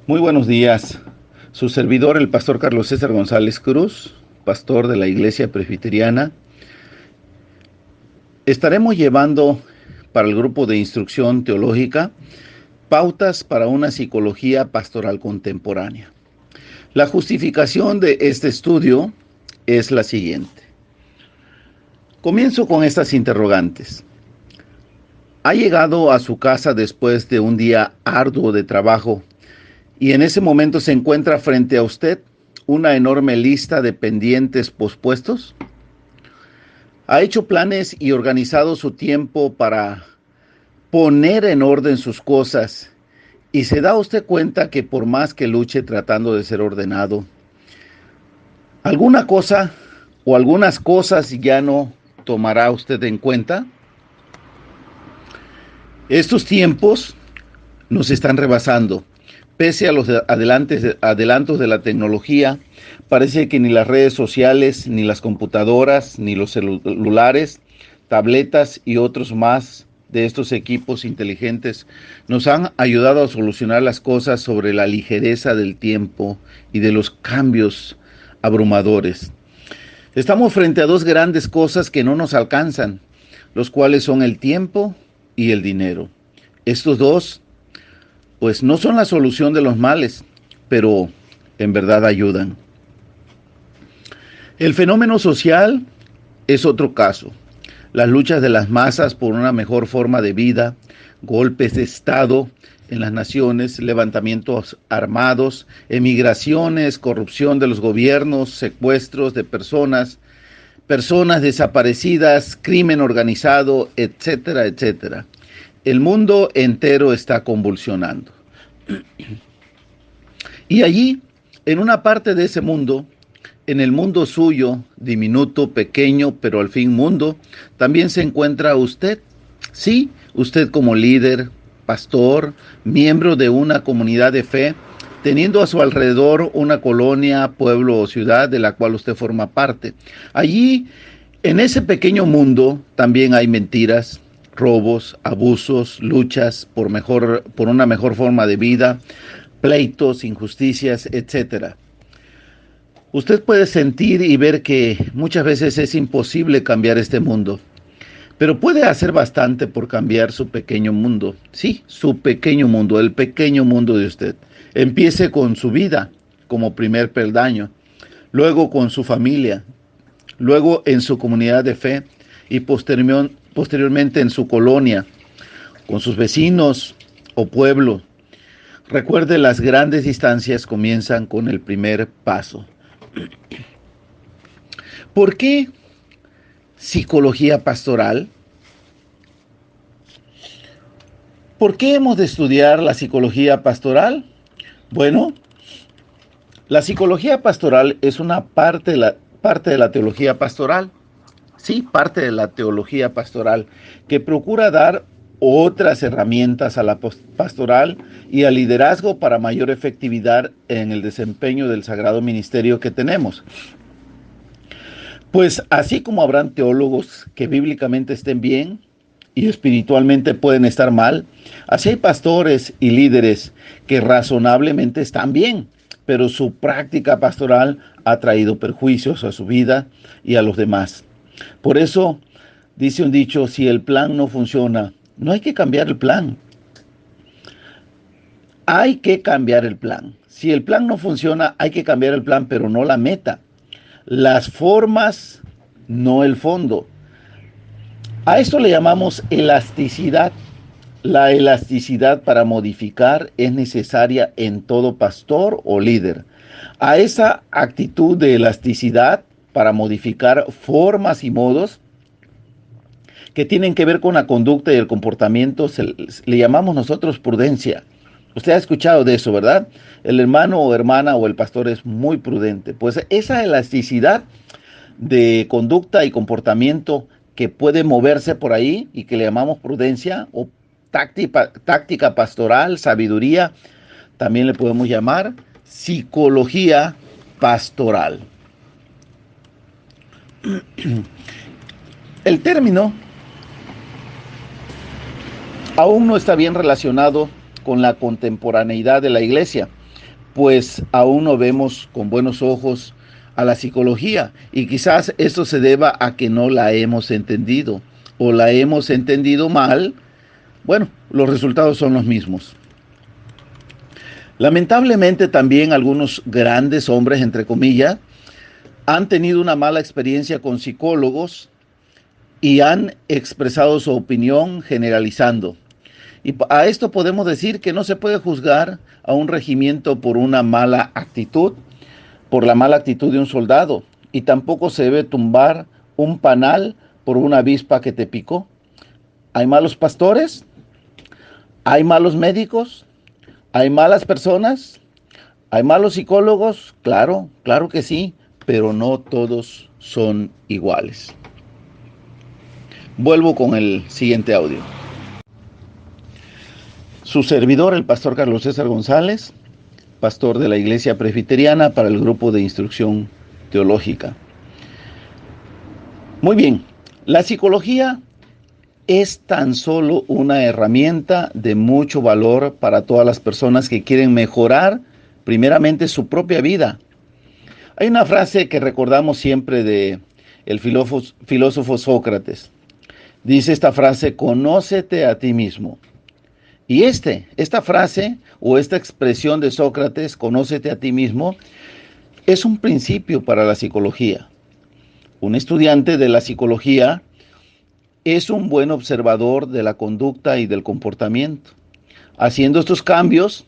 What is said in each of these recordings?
Muy buenos días. Su servidor, el pastor Carlos César González Cruz, pastor de la Iglesia Presbiteriana. Estaremos llevando para el grupo de instrucción teológica pautas para una psicología pastoral contemporánea. La justificación de este estudio es la siguiente. Comienzo con estas interrogantes. ¿Ha llegado a su casa después de un día arduo de trabajo y en ese momento se encuentra frente a usted una enorme lista de pendientes pospuestos? ¿Ha hecho planes y organizado su tiempo para poner en orden sus cosas y se da usted cuenta que por más que luche tratando de ser ordenado, alguna cosa o algunas cosas ya no tomará usted en cuenta? Estos tiempos nos están rebasando. Pese a los adelantos de la tecnología, parece que ni las redes sociales, ni las computadoras, ni los celulares, tabletas y otros más de estos equipos inteligentes nos han ayudado a solucionar las cosas sobre la ligereza del tiempo y de los cambios abrumadores. Estamos frente a dos grandes cosas que no nos alcanzan, los cuales son el tiempo y el dinero. Estos dos pues no son la solución de los males, pero en verdad ayudan. El fenómeno social es otro caso. Las luchas de las masas por una mejor forma de vida, golpes de Estado en las naciones, levantamientos armados, emigraciones, corrupción de los gobiernos, secuestros de personas, personas desaparecidas, crimen organizado, etcétera, etcétera. El mundo entero está convulsionando. Y allí, en una parte de ese mundo, en el mundo suyo, diminuto, pequeño, pero al fin mundo, también se encuentra usted. Sí, usted como líder, pastor, miembro de una comunidad de fe, teniendo a su alrededor una colonia, pueblo o ciudad de la cual usted forma parte. Allí, en ese pequeño mundo, también hay mentiras, robos, abusos, luchas por una mejor forma de vida, pleitos, injusticias, etcétera. Usted puede sentir y ver que muchas veces es imposible cambiar este mundo, pero puede hacer bastante por cambiar su pequeño mundo. Sí, su pequeño mundo, el pequeño mundo de usted. Empiece con su vida como primer peldaño, luego con su familia, luego en su comunidad de fe y posteriormente en su colonia, con sus vecinos o pueblo. Recuerde, las grandes distancias comienzan con el primer paso. ¿Por qué psicología pastoral? ¿Por qué hemos de estudiar la psicología pastoral? Bueno, la psicología pastoral es una parte de la teología pastoral. Sí, parte de la teología pastoral que procura dar otras herramientas a la pastoral y al liderazgo para mayor efectividad en el desempeño del sagrado ministerio que tenemos. Pues así como habrán teólogos que bíblicamente estén bien y espiritualmente pueden estar mal, así hay pastores y líderes que razonablemente están bien, pero su práctica pastoral ha traído perjuicios a su vida y a los demás. Por eso dice un dicho: si el plan no funciona, no hay que cambiar el plan. Hay que cambiar el plan. Si el plan no funciona, hay que cambiar el plan, pero no la meta. Las formas, no el fondo. A esto le llamamos elasticidad. La elasticidad para modificar es necesaria en todo pastor o líder. A esa actitud de elasticidad para modificar formas y modos que tienen que ver con la conducta y el comportamiento le llamamos nosotros prudencia. Usted ha escuchado de eso, ¿verdad? El hermano o hermana o el pastor es muy prudente. Pues esa elasticidad de conducta y comportamiento que puede moverse por ahí y que le llamamos prudencia o táctica pastoral, sabiduría, también le podemos llamar psicología pastoral. El término aún no está bien relacionado con la contemporaneidad de la iglesia, pues aún no vemos con buenos ojos a la psicología, y quizás esto se deba a que no la hemos entendido o la hemos entendido mal. Bueno, los resultados son los mismos. Lamentablemente también algunos grandes hombres, entre comillas, han tenido una mala experiencia con psicólogos y han expresado su opinión generalizando. Y a esto podemos decir que no se puede juzgar a un regimiento por una mala actitud, por la mala actitud de un soldado, y tampoco se debe tumbar un panal por una avispa que te picó. ¿Hay malos pastores? ¿Hay malos médicos? ¿Hay malas personas? ¿Hay malos psicólogos? Claro, claro que sí, pero no todos son iguales. Vuelvo con el siguiente audio. Su servidor, el pastor Carlos César González, pastor de la Iglesia Presbiteriana para el Grupo de Instrucción Teológica. Muy bien, la psicología es tan solo una herramienta de mucho valor para todas las personas que quieren mejorar primeramente su propia vida. Hay una frase que recordamos siempre de el filósofo Sócrates. Dice esta frase: conócete a ti mismo. Y esta frase o esta expresión de Sócrates, conócete a ti mismo, es un principio para la psicología. Un estudiante de la psicología es un buen observador de la conducta y del comportamiento. Haciendo estos cambios,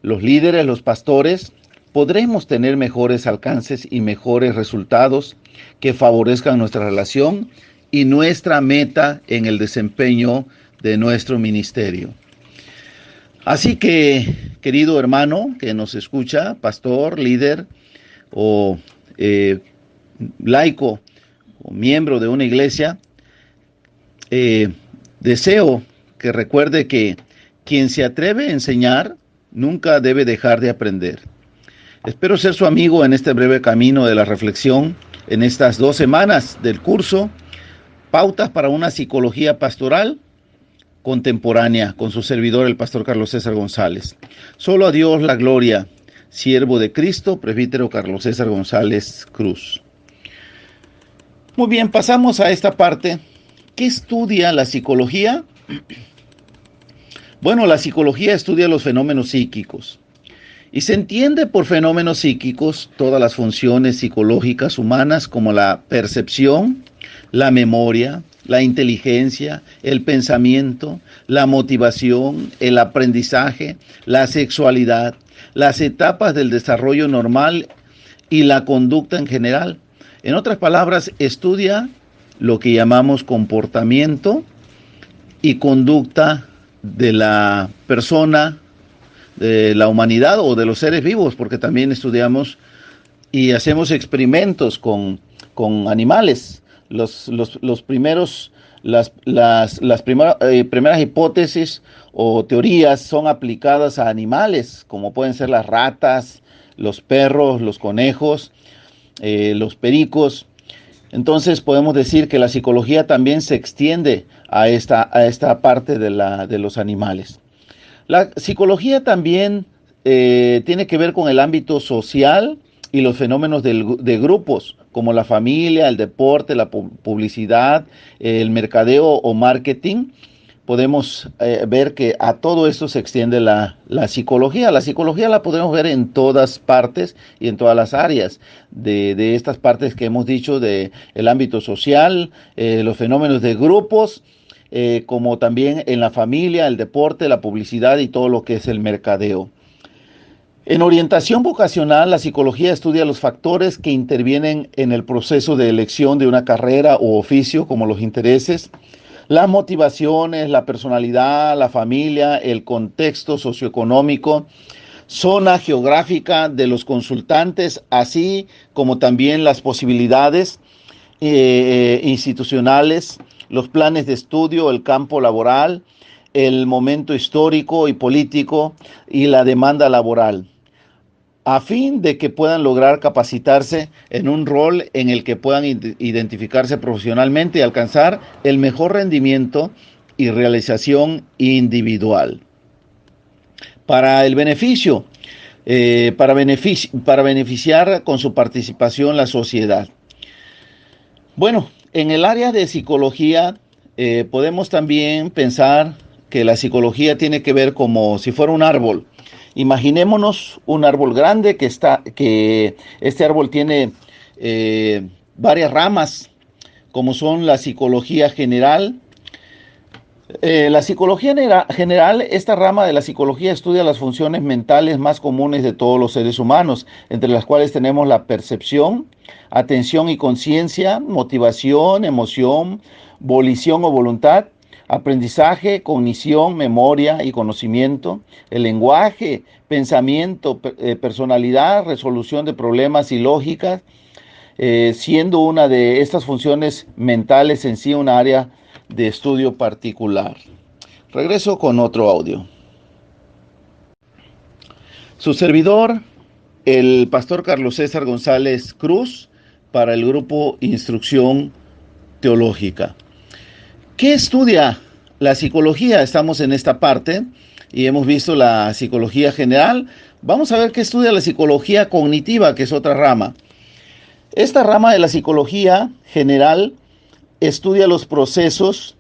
los líderes, los pastores, podremos tener mejores alcances y mejores resultados que favorezcan nuestra relación y nuestra meta en el desempeño de nuestro ministerio. Así que, querido hermano que nos escucha, pastor, líder o laico o miembro de una iglesia, deseo que recuerde que quien se atreve a enseñar nunca debe dejar de aprender. Espero ser su amigo en este breve camino de la reflexión en estas 2 semanas del curso Pautas para una psicología pastoral contemporánea, con su servidor, el pastor Carlos César González. Solo a Dios la gloria, siervo de Cristo, presbítero Carlos César González Cruz. Muy bien, pasamos a esta parte. ¿Qué estudia la psicología? Bueno, la psicología estudia los fenómenos psíquicos. Y se entiende por fenómenos psíquicos todas las funciones psicológicas humanas, como la percepción, la memoria, la inteligencia, el pensamiento, la motivación, el aprendizaje, la sexualidad, las etapas del desarrollo normal y la conducta en general. En otras palabras, estudia lo que llamamos comportamiento y conducta de la persona, de la humanidad o de los seres vivos, porque también estudiamos y hacemos experimentos con animales. Las primeras hipótesis o teorías son aplicadas a animales, como pueden ser las ratas, los perros, los conejos, los pericos. Entonces podemos decir que la psicología también se extiende a esta parte de los animales. La psicología también tiene que ver con el ámbito social y los fenómenos de grupos, como la familia, el deporte, la publicidad, el mercadeo o marketing. Podemos ver que a todo esto se extiende la psicología. La psicología la podemos ver en todas partes y en todas las áreas de estas partes que hemos dicho, del ámbito social, los fenómenos de grupos, como también en la familia, el deporte, la publicidad y todo lo que es el mercadeo. En orientación vocacional, la psicología estudia los factores que intervienen en el proceso de elección de una carrera o oficio, como los intereses, las motivaciones, la personalidad, la familia, el contexto socioeconómico, zona geográfica de los consultantes, así como también las posibilidades institucionales, los planes de estudio, el campo laboral, el momento histórico y político y la demanda laboral, a fin de que puedan lograr capacitarse en un rol en el que puedan identificarse profesionalmente y alcanzar el mejor rendimiento y realización individual. Para el beneficio para beneficiar con su participación la sociedad. Bueno, en el área de psicología podemos también pensar que la psicología tiene que ver como si fuera un árbol. Imaginémonos un árbol grande que este árbol tiene varias ramas, como son la psicología general. La psicología general, esta rama de la psicología estudia las funciones mentales más comunes de todos los seres humanos, entre las cuales tenemos la percepción, atención y conciencia, motivación, emoción, volición o voluntad, aprendizaje, cognición, memoria y conocimiento, el lenguaje, pensamiento, personalidad, resolución de problemas y lógica, siendo una de estas funciones mentales en sí un área de estudio particular. Regreso con otro audio. Su servidor, el pastor Carlos César González Cruz, para el grupo Instrucción Teológica. ¿Qué estudia la psicología? Estamos en esta parte y hemos visto la psicología general. Vamos a ver qué estudia la psicología cognitiva, que es otra rama. Esta rama de la psicología general estudia los procesos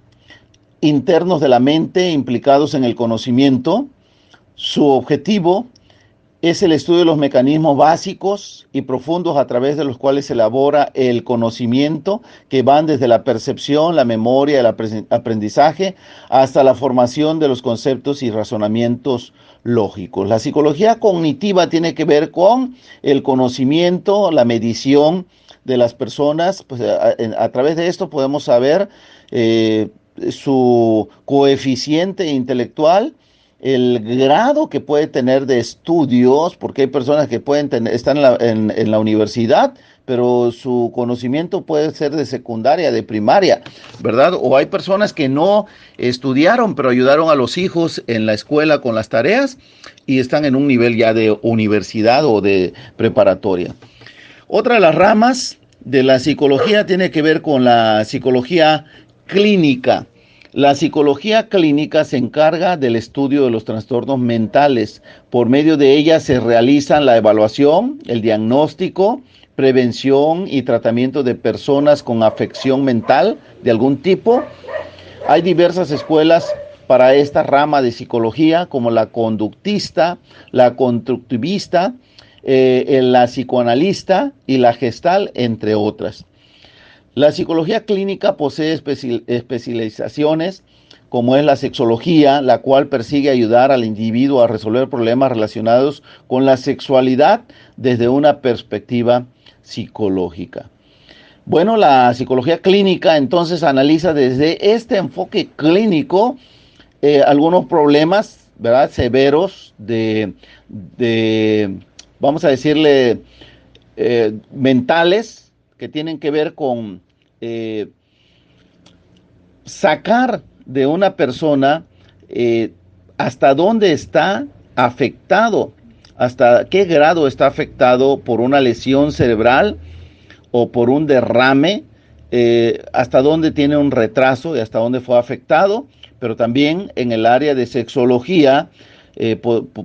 internos de la mente implicados en el conocimiento. Su objetivo es el estudio de los mecanismos básicos y profundos a través de los cuales se elabora el conocimiento, que van desde la percepción, la memoria, el aprendizaje, hasta la formación de los conceptos y razonamientos lógicos. La psicología cognitiva tiene que ver con el conocimiento, la medición de las personas. Pues a través de esto podemos saber su coeficiente intelectual, el grado que puede tener de estudios, porque hay personas que están en la universidad, pero su conocimiento puede ser de secundaria, de primaria, ¿verdad? O hay personas que no estudiaron, pero ayudaron a los hijos en la escuela con las tareas y están en un nivel ya de universidad o de preparatoria. Otra de las ramas de la psicología tiene que ver con la psicología clínica. La psicología clínica se encarga del estudio de los trastornos mentales. Por medio de ella se realizan la evaluación, el diagnóstico, prevención y tratamiento de personas con afección mental de algún tipo. Hay diversas escuelas para esta rama de psicología, como la conductista, la constructivista, la psicoanalista y la gestal, entre otras. La psicología clínica posee especializaciones como es la sexología, la cual persigue ayudar al individuo a resolver problemas relacionados con la sexualidad desde una perspectiva psicológica. Bueno, la psicología clínica entonces analiza desde este enfoque clínico algunos problemas, ¿verdad?, severos de vamos a decirle, mentales, que tienen que ver con sacar de una persona hasta dónde está afectado, hasta qué grado está afectado por una lesión cerebral o por un derrame, hasta dónde tiene un retraso y hasta dónde fue afectado. Pero también en el área de sexología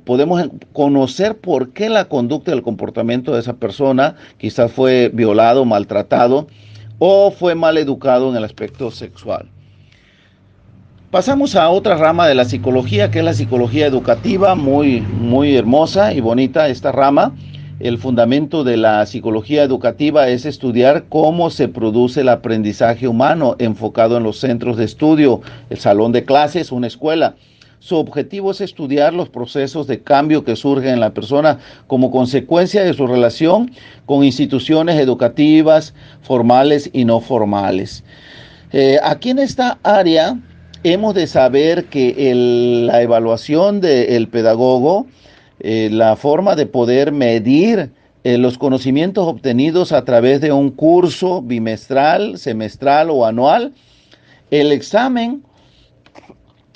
podemos conocer por qué la conducta y el comportamiento de esa persona quizás fue violado, maltratado o fue mal educado en el aspecto sexual. Pasamos a otra rama de la psicología, que es la psicología educativa, muy hermosa y bonita esta rama. El fundamento de la psicología educativa es estudiar cómo se produce el aprendizaje humano enfocado en los centros de estudio, el salón de clases, una escuela. Su objetivo es estudiar los procesos de cambio que surgen en la persona como consecuencia de su relación con instituciones educativas, formales y no formales. Aquí en esta área hemos de saber que la evaluación del pedagogo, la forma de poder medir los conocimientos obtenidos a través de un curso bimestral, semestral o anual, el examen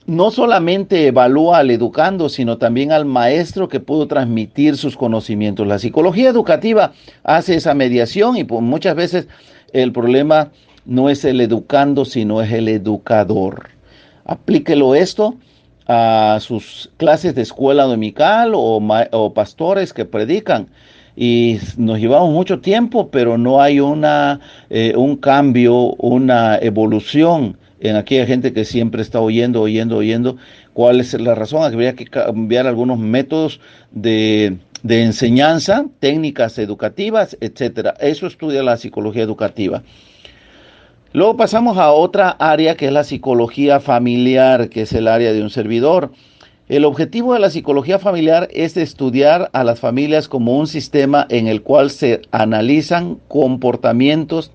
no solamente evalúa al educando, sino también al maestro que pudo transmitir sus conocimientos. La psicología educativa hace esa mediación y muchas veces el problema no es el educando, sino es el educador. Aplíquelo esto a sus clases de escuela dominical o pastores que predican. Y nos llevamos mucho tiempo, pero no hay un cambio, una evolución en aquella gente que siempre está oyendo. ¿Cuál es la razón? Habría que cambiar algunos métodos de enseñanza, técnicas educativas, etcétera. Eso estudia la psicología educativa. Luego pasamos a otra área que es la psicología familiar, que es el área de un servidor. El objetivo de la psicología familiar es estudiar a las familias como un sistema en el cual se analizan comportamientos,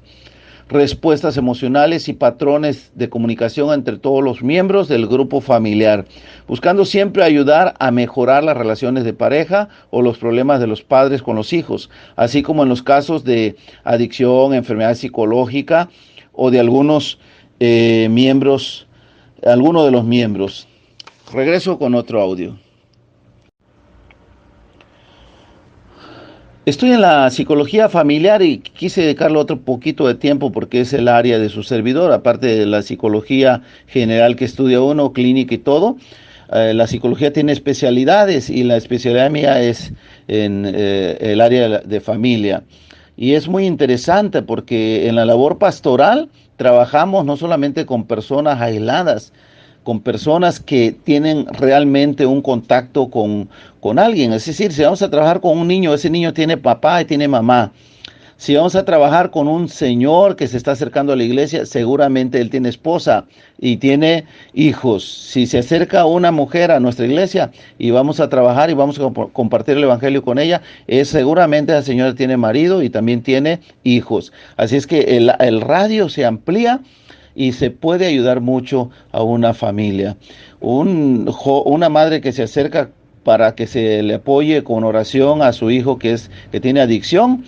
respuestas emocionales y patrones de comunicación entre todos los miembros del grupo familiar, buscando siempre ayudar a mejorar las relaciones de pareja o los problemas de los padres con los hijos, así como en los casos de adicción, enfermedad psicológica o de algunos miembros, alguno de los miembros. Regreso con otro audio. Estoy en la psicología familiar y quise dedicarle otro poquito de tiempo porque es el área de su servidor, aparte de la psicología general que estudia uno, clínica y todo. La psicología tiene especialidades y la especialidad mía es en el área de familia. Y es muy interesante porque en la labor pastoral trabajamos no solamente con personas aisladas, con personas que tienen realmente un contacto con alguien. Es decir, si vamos a trabajar con un niño, ese niño tiene papá y tiene mamá. Si vamos a trabajar con un señor que se está acercando a la iglesia, seguramente él tiene esposa y tiene hijos. Si se acerca una mujer a nuestra iglesia y vamos a trabajar y vamos a compartir el evangelio con ella, seguramente esa señora tiene marido y también tiene hijos. Así es que el radio se amplía y se puede ayudar mucho a una familia. Una madre que se acerca para que se le apoye con oración a su hijo que tiene adicción,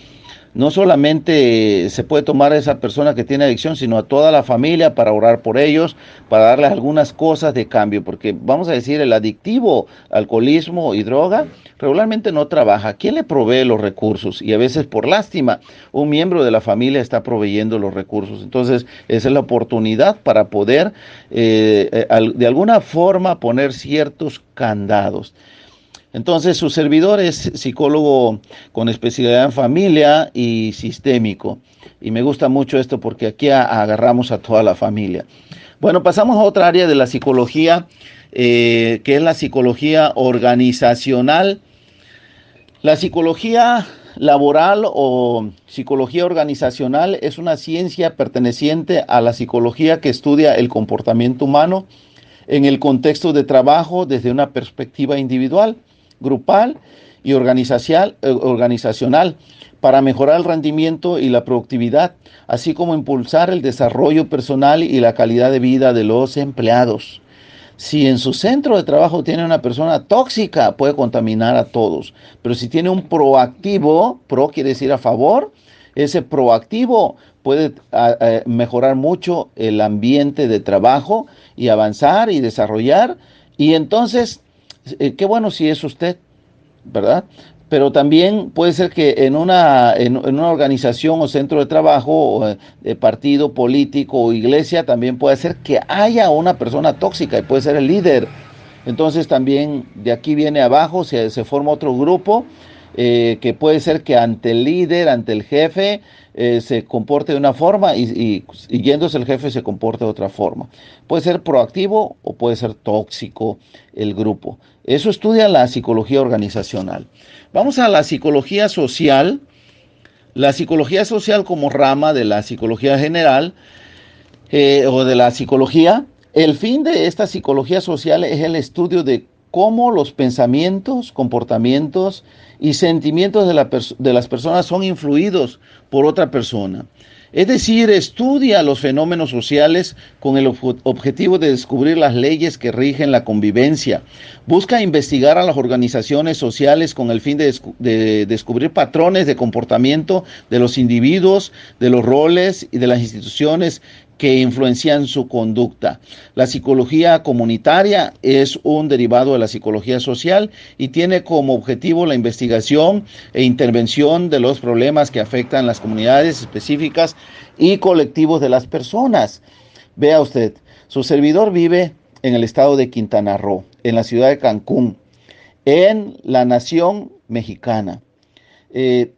no solamente se puede tomar a esa persona que tiene adicción, sino a toda la familia para orar por ellos, para darles algunas cosas de cambio, porque vamos a decir, el adictivo, alcoholismo y droga, regularmente no trabaja. ¿Quién le provee los recursos? Y a veces por lástima, un miembro de la familia está proveyendo los recursos. Entonces, esa es la oportunidad para poder de alguna forma poner ciertos candados. Entonces, su servidor es psicólogo con especialidad en familia y sistémico. Y me gusta mucho esto porque aquí agarramos a toda la familia. Bueno, pasamos a otra área de la psicología, que es la psicología organizacional. La psicología laboral o psicología organizacional es una ciencia perteneciente a la psicología que estudia el comportamiento humano en el contexto de trabajo desde una perspectiva individual, grupal y organizacional para mejorar el rendimiento y la productividad, así como impulsar el desarrollo personal y la calidad de vida de los empleados. Si en su centro de trabajo tiene una persona tóxica, puede contaminar a todos. Pero si tiene un proactivo, pro quiere decir a favor, ese proactivo puede mejorar mucho el ambiente de trabajo y avanzar y desarrollar. Y entonces, qué bueno si es usted, ¿verdad? Pero también puede ser que en una organización o centro de trabajo, o de partido político o iglesia, también puede ser que haya una persona tóxica y puede ser el líder. Entonces también de aquí viene abajo, se forma otro grupo que puede ser que ante el líder, ante el jefe, se comporte de una forma y yéndose el jefe se comporte de otra forma. Puede ser proactivo o puede ser tóxico el grupo. Eso estudia la psicología organizacional. Vamos a la psicología social. La psicología social como rama de la psicología general o de la psicología. El fin de esta psicología social es el estudio de cómo los pensamientos, comportamientos y sentimientos de las personas son influidos por otra persona. Es decir, estudia los fenómenos sociales con el objetivo de descubrir las leyes que rigen la convivencia. Busca investigar a las organizaciones sociales con el fin de descubrir patrones de comportamiento de los individuos, de los roles y de las instituciones que influencian su conducta. La psicología comunitaria es un derivado de la psicología social y tiene como objetivo la investigación e intervención de los problemas que afectan las comunidades específicas y colectivos de las personas. Vea usted, su servidor vive en el estado de Quintana Roo. en la ciudad de Cancún, en la nación mexicana.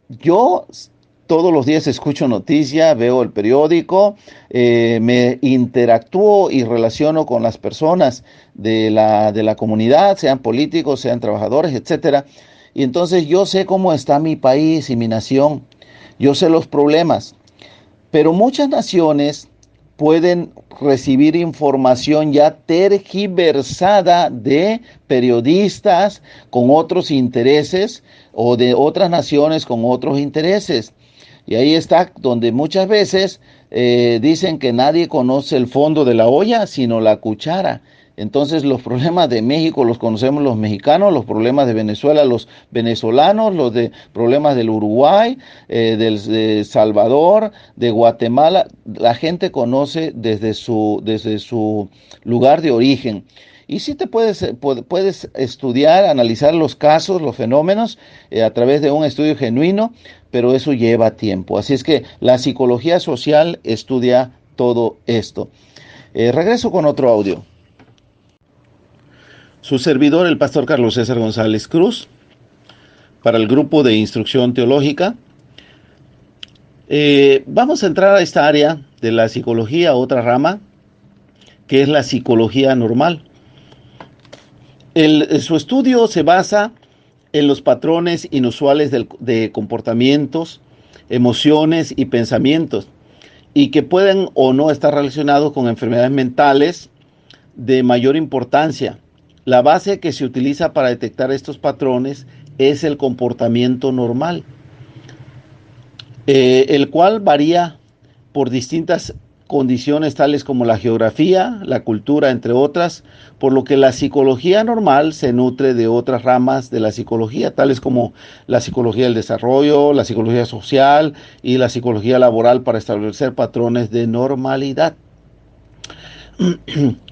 Yo todos los días escucho noticias, veo el periódico, me interactúo y relaciono con las personas de la comunidad, sean políticos, sean trabajadores, etcétera. Y entonces yo sé cómo está mi país y mi nación, yo sé los problemas, pero muchas naciones pueden recibir información ya tergiversada de periodistas con otros intereses o de otras naciones con otros intereses. Y ahí está donde muchas veces dicen que nadie conoce el fondo de la olla, sino la cuchara. Entonces los problemas de México los conocemos los mexicanos, los problemas de Venezuela los venezolanos, problemas del Uruguay, de Salvador, de Guatemala. La gente conoce desde su lugar de origen. Y sí puedes estudiar, analizar los casos, los fenómenos a través de un estudio genuino, pero eso lleva tiempo. Así es que la psicología social estudia todo esto. Regreso con otro audio. Su servidor, el pastor Carlos César González Cruz, para el grupo de instrucción teológica. Vamos a entrar a esta área de la psicología, otra rama, que es la psicología normal. Su estudio se basa en los patrones inusuales de comportamientos, emociones y pensamientos, y que pueden o no estar relacionados con enfermedades mentales de mayor importancia. La base que se utiliza para detectar estos patrones es el comportamiento normal, el cual varía por distintas condiciones tales como la geografía, la cultura, entre otras, por lo que la psicología normal se nutre de otras ramas de la psicología, tales como la psicología del desarrollo, la psicología social y la psicología laboral para establecer patrones de normalidad.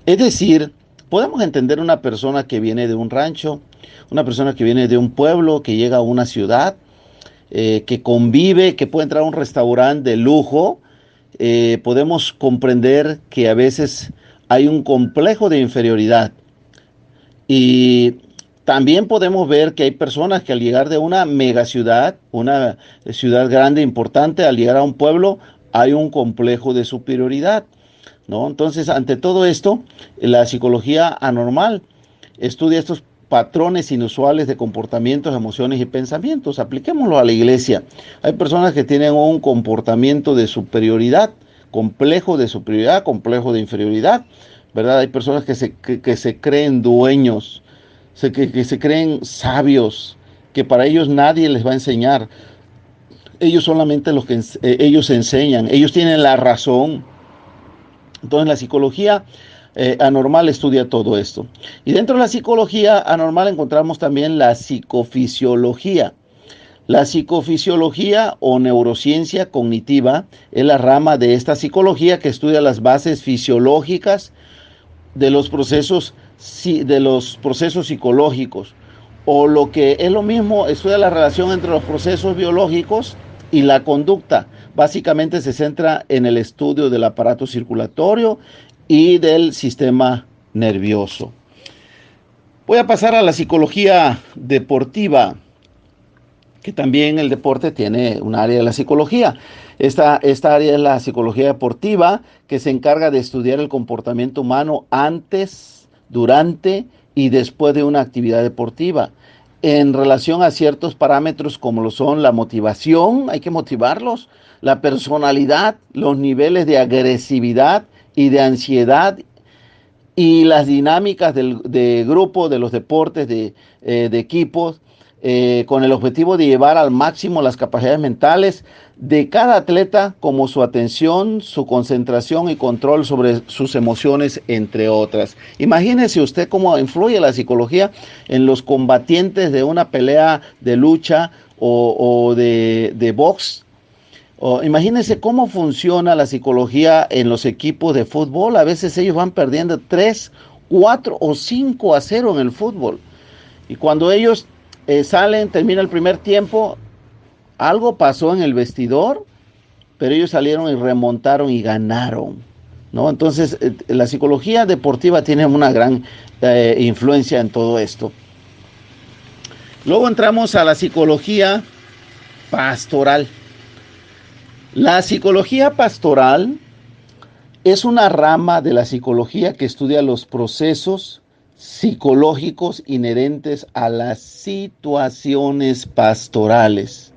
Es decir, podemos entender una persona que viene de un rancho, una persona que viene de un pueblo, que llega a una ciudad, que convive, que puede entrar a un restaurante de lujo. Podemos comprender que a veces hay un complejo de inferioridad. Y también podemos ver que hay personas que al llegar de una megaciudad, una ciudad grande, importante, al llegar a un pueblo, hay un complejo de superioridad, ¿no? Entonces, ante todo esto, la psicología anormal estudia estos patrones inusuales de comportamientos, emociones y pensamientos. Apliquémoslo a la iglesia. Hay personas que tienen un comportamiento de superioridad, complejo de superioridad, complejo de inferioridad, ¿verdad? Hay personas que se creen dueños, que se creen sabios, que para ellos nadie les va a enseñar. Ellos solamente ellos enseñan, ellos tienen la razón. Entonces la psicología anormal estudia todo esto. Y dentro de la psicología anormal encontramos también la psicofisiología. La psicofisiología o neurociencia cognitiva es la rama de esta psicología que estudia las bases fisiológicas de los procesos psicológicos. O lo que es lo mismo, estudia la relación entre los procesos biológicos y la conducta. Básicamente se centra en el estudio del aparato circulatorio y del sistema nervioso. Voy a pasar a la psicología deportiva, que también el deporte tiene un área de la psicología. Esta área es la psicología deportiva, que se encarga de estudiar el comportamiento humano antes, durante y después de una actividad deportiva, en relación a ciertos parámetros como lo son la motivación, hay que motivarlos, la personalidad, los niveles de agresividad y de ansiedad y las dinámicas de grupo, de los deportes, de equipos, con el objetivo de llevar al máximo las capacidades mentales de cada atleta, como su atención, su concentración y control sobre sus emociones, entre otras. Imagínese usted cómo influye la psicología en los combatientes de una pelea de lucha o de box. Imagínense cómo funciona la psicología en los equipos de fútbol. A veces ellos van perdiendo 3, 4 o 5-0 en el fútbol. Y cuando ellos salen, termina el primer tiempo, algo pasó en el vestidor, pero ellos salieron y remontaron y ganaron. ¿no? Entonces, la psicología deportiva tiene una gran influencia en todo esto. Luego entramos a la psicología pastoral. La psicología pastoral es una rama de la psicología que estudia los procesos psicológicos inherentes a las situaciones pastorales.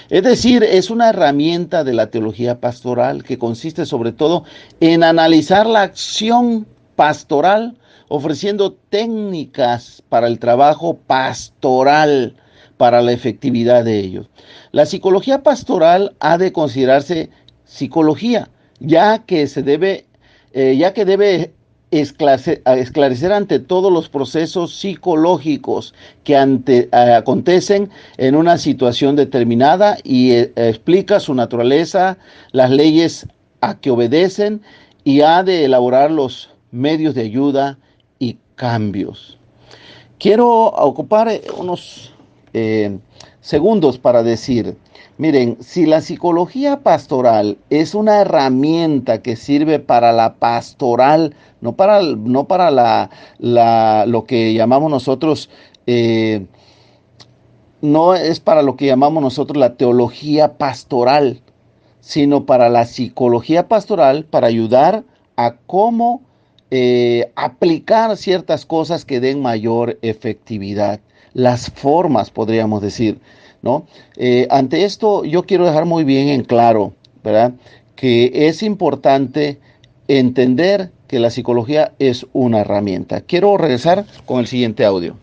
Es decir, es una herramienta de la teología pastoral que consiste sobre todo en analizar la acción pastoral, ofreciendo técnicas para el trabajo pastoral, para la efectividad de ellos. La psicología pastoral ha de considerarse psicología, ya que debe esclarecer ante todos los procesos psicológicos que acontecen en una situación determinada y explica su naturaleza, las leyes a que obedecen y ha de elaborar los medios de ayuda y cambios. Quiero ocupar unos segundos para decir, miren, si la psicología pastoral es una herramienta que sirve para la pastoral, no para lo que llamamos nosotros, no es para lo que llamamos nosotros la teología pastoral, sino para la psicología pastoral, para ayudar a cómo aplicar ciertas cosas que den mayor efectividad. Las formas, podríamos decir, ¿no? Ante esto, yo quiero dejar muy bien en claro, ¿verdad?, que es importante entender que la psicología es una herramienta. Quiero regresar con el siguiente audio.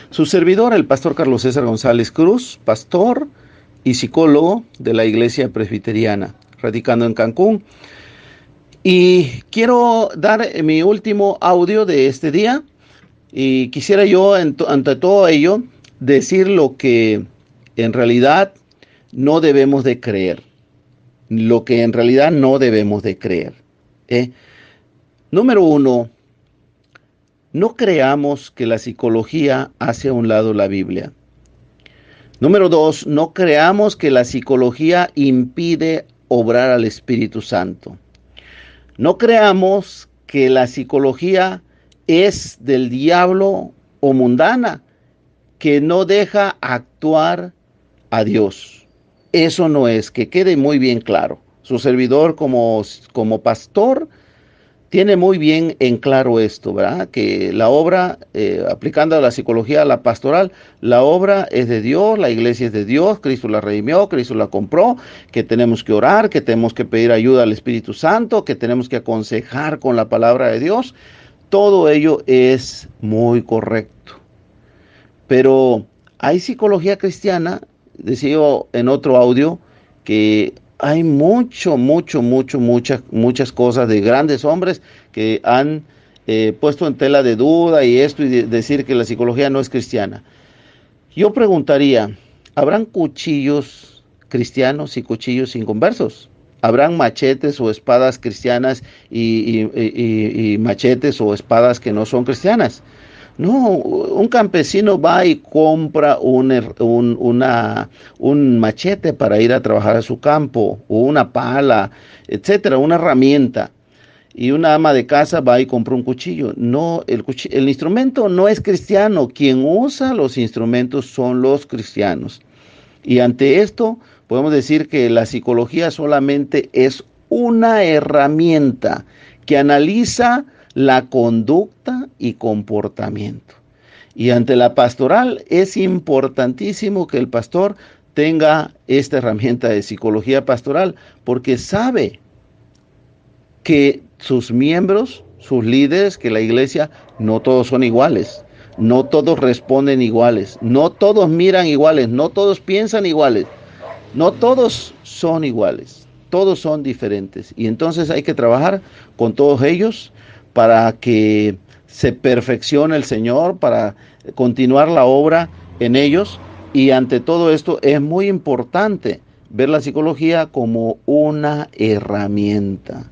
Su servidor, el pastor Carlos César González Cruz, pastor y psicólogo de la Iglesia Presbiteriana, radicando en Cancún. Y quiero dar mi último audio de este día. Y quisiera yo, ante todo ello, decir lo que en realidad no debemos de creer. Lo que en realidad no debemos de creer. Número 1, no creamos que la psicología hace a un lado la Biblia. Número 2, no creamos que la psicología impide obrar al Espíritu Santo. No creamos que la psicología es del diablo o mundana, que no deja actuar a Dios. Eso no es, que quede muy bien claro. Su servidor como pastor tiene muy bien en claro esto, ¿verdad? Que la obra, aplicando la psicología a la pastoral, la obra es de Dios, la iglesia es de Dios, Cristo la redimió, Cristo la compró, que tenemos que orar, que tenemos que pedir ayuda al Espíritu Santo, que tenemos que aconsejar con la palabra de Dios. Todo ello es muy correcto. Pero hay psicología cristiana, decía yo en otro audio, que hay muchas cosas de grandes hombres que han puesto en tela de duda y esto y decir que la psicología no es cristiana. Yo preguntaría, ¿habrán cuchillos cristianos y cuchillos inconversos? ¿Habrán machetes o espadas cristianas y machetes o espadas que no son cristianas? No, un campesino va y compra un machete para ir a trabajar a su campo, o una pala, etcétera, una herramienta. Y una ama de casa va y compra un cuchillo. No, el instrumento no es cristiano. Quien usa los instrumentos son los cristianos. Y ante esto podemos decir que la psicología solamente es una herramienta que analiza la conducta y comportamiento. Y ante la pastoral es importantísimo que el pastor tenga esta herramienta de psicología pastoral, porque sabe que sus miembros, sus líderes, que la iglesia, no todos son iguales, no todos responden iguales, no todos miran iguales, no todos piensan iguales, no todos son iguales, todos son diferentes. Y entonces hay que trabajar con todos ellos para que se perfeccione el Señor, para continuar la obra en ellos. Y ante todo esto es muy importante ver la psicología como una herramienta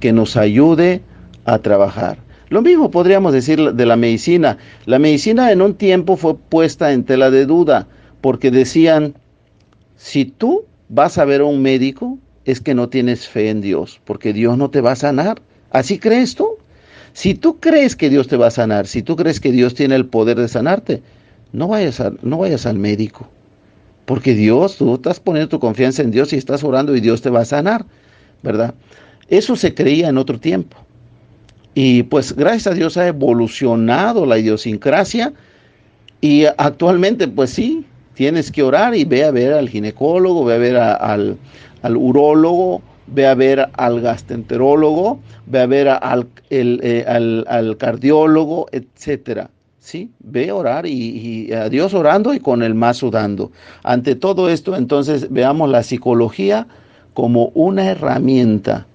que nos ayude a trabajar. Lo mismo podríamos decir de la medicina. La medicina en un tiempo fue puesta en tela de duda, porque decían, si tú vas a ver a un médico, es que no tienes fe en Dios, porque Dios no te va a sanar. ¿Así crees tú? Si tú crees que Dios te va a sanar, si tú crees que Dios tiene el poder de sanarte, no vayas al médico. Porque Dios, tú estás poniendo tu confianza en Dios y estás orando y Dios te va a sanar, ¿verdad? Eso se creía en otro tiempo. Y pues gracias a Dios ha evolucionado la idiosincrasia y actualmente pues sí, tienes que orar y ve a ver al ginecólogo, ve a ver al urólogo, ve a ver al gastroenterólogo, ve a ver al cardiólogo, etcétera. Sí, ve a orar y a Dios orando y con el más sudando. Ante todo esto, entonces veamos la psicología como una herramienta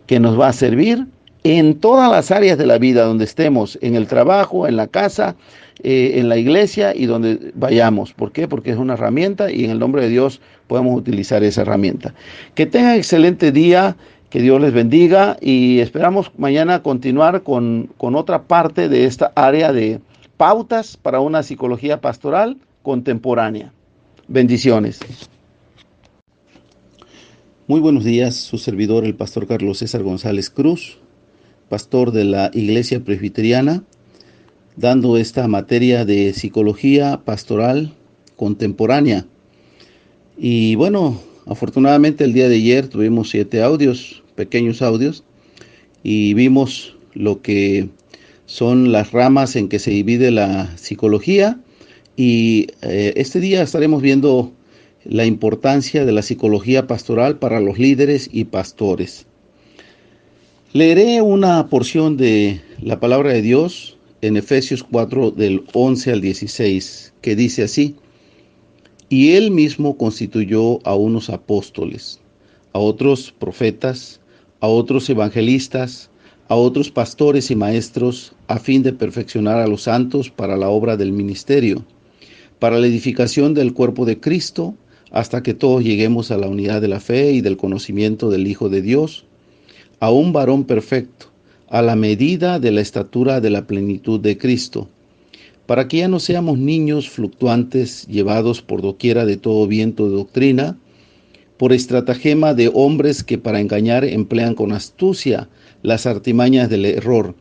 que nos va a servir en todas las áreas de la vida donde estemos, en el trabajo, en la casa, en la iglesia y donde vayamos. ¿Por qué? Porque es una herramienta y en el nombre de Dios podemos utilizar esa herramienta. Que tengan excelente día, que Dios les bendiga y esperamos mañana continuar con otra parte de esta área de pautas para una psicología pastoral contemporánea. Bendiciones. Muy buenos días, su servidor, el pastor Carlos César González Cruz, pastor de la Iglesia Presbiteriana, dando esta materia de psicología pastoral contemporánea. Y bueno, afortunadamente el día de ayer tuvimos 7 audios, pequeños audios, y vimos lo que son las ramas en que se divide la psicología. Y este día estaremos viendo la importancia de la psicología pastoral para los líderes y pastores. Leeré una porción de la palabra de Dios en Efesios 4 del 11 al 16, que dice así: Y él mismo constituyó a unos apóstoles, a otros profetas, a otros evangelistas, a otros pastores y maestros, a fin de perfeccionar a los santos para la obra del ministerio, para la edificación del cuerpo de Cristo, hasta que todos lleguemos a la unidad de la fe y del conocimiento del Hijo de Dios, a un varón perfecto, a la medida de la estatura de la plenitud de Cristo, para que ya no seamos niños fluctuantes, llevados por doquiera de todo viento de doctrina, por estratagema de hombres que para engañar emplean con astucia las artimañas del error,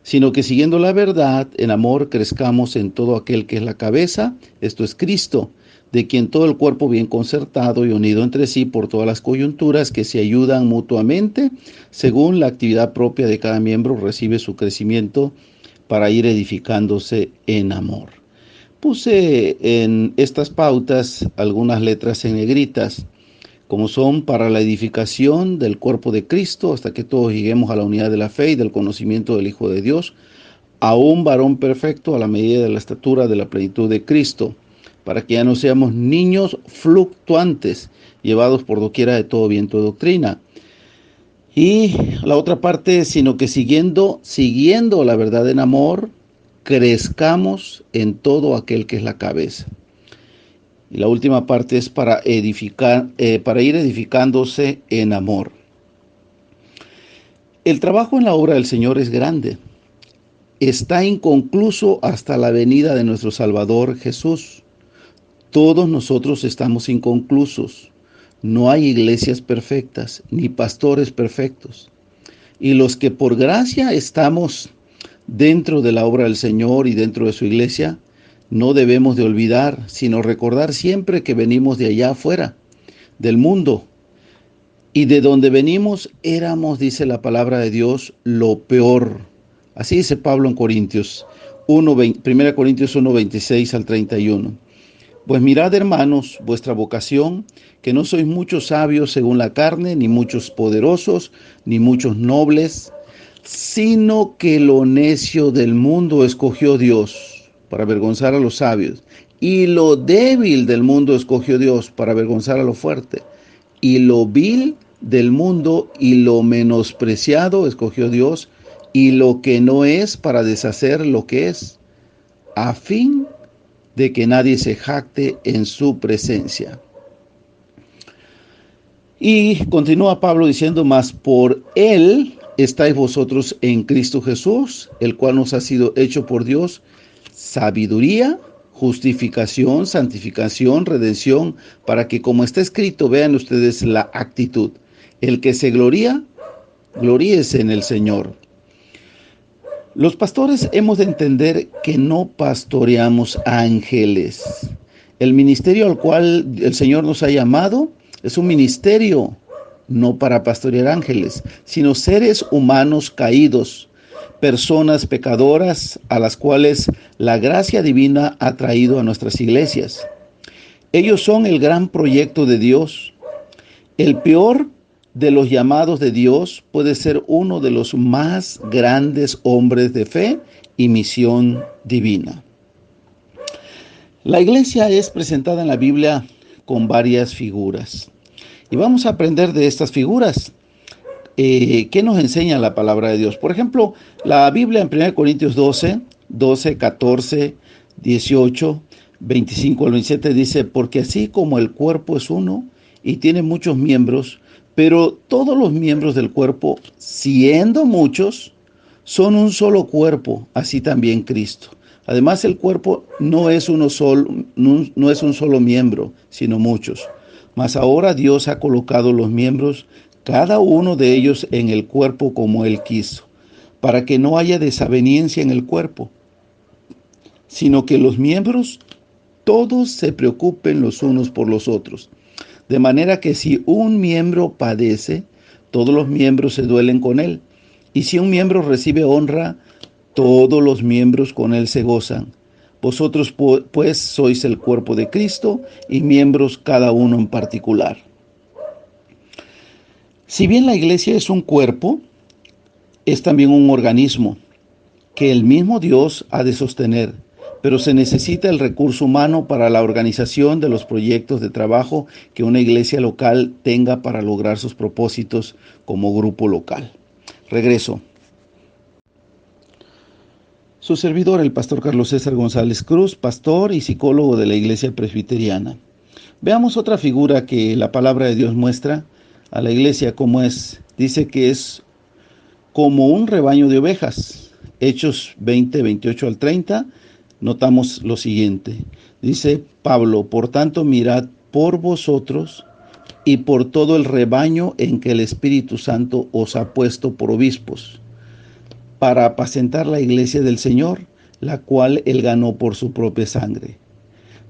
sino que siguiendo la verdad, en amor crezcamos en todo aquel que es la cabeza, esto es Cristo, de quien todo el cuerpo bien concertado y unido entre sí por todas las coyunturas que se ayudan mutuamente, según la actividad propia de cada miembro, recibe su crecimiento para ir edificándose en amor. Puse en estas pautas algunas letras en negritas, como son para la edificación del cuerpo de Cristo, hasta que todos lleguemos a la unidad de la fe y del conocimiento del Hijo de Dios, a un varón perfecto a la medida de la estatura de la plenitud de Cristo, para que ya no seamos niños fluctuantes, llevados por doquiera de todo viento de doctrina. Y la otra parte, sino que siguiendo la verdad en amor, crezcamos en todo aquel que es la cabeza. Y la última parte es para edificar, para ir edificándose en amor. El trabajo en la obra del Señor es grande. Está inconcluso hasta la venida de nuestro Salvador Jesús. Todos nosotros estamos inconclusos. No hay iglesias perfectas, ni pastores perfectos. Y los que por gracia estamos dentro de la obra del Señor y dentro de su iglesia, no debemos de olvidar, sino recordar siempre que venimos de allá afuera, del mundo. Y de donde venimos éramos, dice la palabra de Dios, lo peor. Así dice Pablo en Corintios 1 Corintios 1, 26 al 31. Pues mirad, hermanos, vuestra vocación, que no sois muchos sabios según la carne, ni muchos poderosos, ni muchos nobles, sino que lo necio del mundo escogió Dios para avergonzar a los sabios, y lo débil del mundo escogió Dios para avergonzar a lo fuerte, y lo vil del mundo y lo menospreciado escogió Dios, y lo que no es para deshacer lo que es, a fin de que nadie se jacte en su presencia. Y continúa Pablo diciendo: mas por él estáis vosotros en Cristo Jesús, el cual nos ha sido hecho por Dios sabiduría, justificación, santificación, redención, para que, como está escrito, vean ustedes la actitud, El que se gloría, gloríese en el Señor. Los pastores hemos de entender que no pastoreamos ángeles. El ministerio al cual el Señor nos ha llamado es un ministerio no para pastorear ángeles, sino seres humanos caídos, personas pecadoras a las cuales la gracia divina ha traído a nuestras iglesias. Ellos son el gran proyecto de Dios. El peor de los llamados de Dios puede ser uno de los más grandes hombres de fe y misión divina. La iglesia es presentada en la Biblia con varias figuras. Y vamos a aprender de estas figuras. ¿Qué nos enseña la palabra de Dios? Por ejemplo, la Biblia en 1 Corintios 12, 14, 18, 25 al 27 dice: porque así como el cuerpo es uno y tiene muchos miembros, pero todos los miembros del cuerpo, siendo muchos, son un solo cuerpo, así también Cristo. Además, el cuerpo no es un solo miembro, sino muchos. Mas ahora Dios ha colocado los miembros, cada uno de ellos en el cuerpo como Él quiso, para que no haya desaveniencia en el cuerpo, sino que los miembros todos se preocupen los unos por los otros. De manera que si un miembro padece, todos los miembros se duelen con él. Y si un miembro recibe honra, todos los miembros con él se gozan. Vosotros pues sois el cuerpo de Cristo y miembros cada uno en particular. Si bien la iglesia es un cuerpo, es también un organismo que el mismo Dios ha de sostener, pero se necesita el recurso humano para la organización de los proyectos de trabajo que una iglesia local tenga para lograr sus propósitos como grupo local. Regreso. Su servidor, el pastor Carlos César González Cruz, pastor y psicólogo de la Iglesia Presbiteriana. Veamos otra figura que la palabra de Dios muestra a la iglesia como es. Dice que es como un rebaño de ovejas. Hechos 20, 28 al 30, notamos lo siguiente. Dice Pablo: por tanto, mirad por vosotros y por todo el rebaño en que el Espíritu Santo os ha puesto por obispos, para apacentar la iglesia del Señor, la cual Él ganó por su propia sangre.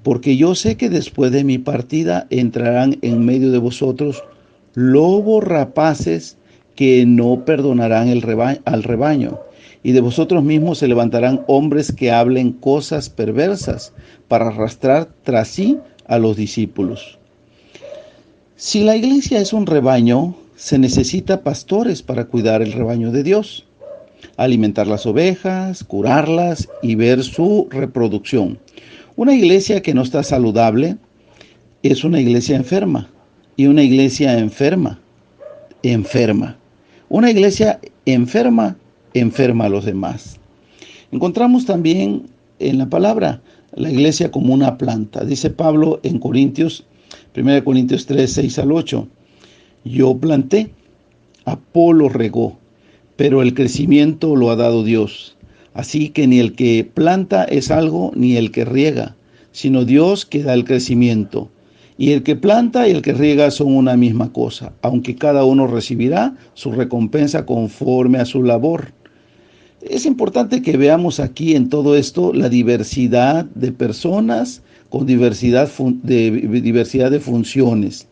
Porque yo sé que después de mi partida entrarán en medio de vosotros lobos rapaces que no perdonarán al rebaño, y de vosotros mismos se levantarán hombres que hablen cosas perversas para arrastrar tras sí a los discípulos. Si la iglesia es un rebaño, se necesita pastores para cuidar el rebaño de Dios, alimentar las ovejas, curarlas y ver su reproducción. Una iglesia que no está saludable es una iglesia enferma, y una iglesia enferma. Una iglesia enferma a los demás. Encontramos también en la palabra la iglesia como una planta. Dice Pablo en Corintios, 1 Corintios 3, 6 al 8: yo planté, Apolo regó, pero el crecimiento lo ha dado Dios. Así que ni el que planta es algo, ni el que riega, sino Dios que da el crecimiento. Y el que planta y el que riega son una misma cosa, aunque cada uno recibirá su recompensa conforme a su labor. Es importante que veamos aquí en todo esto la diversidad de personas con diversidad de funciones.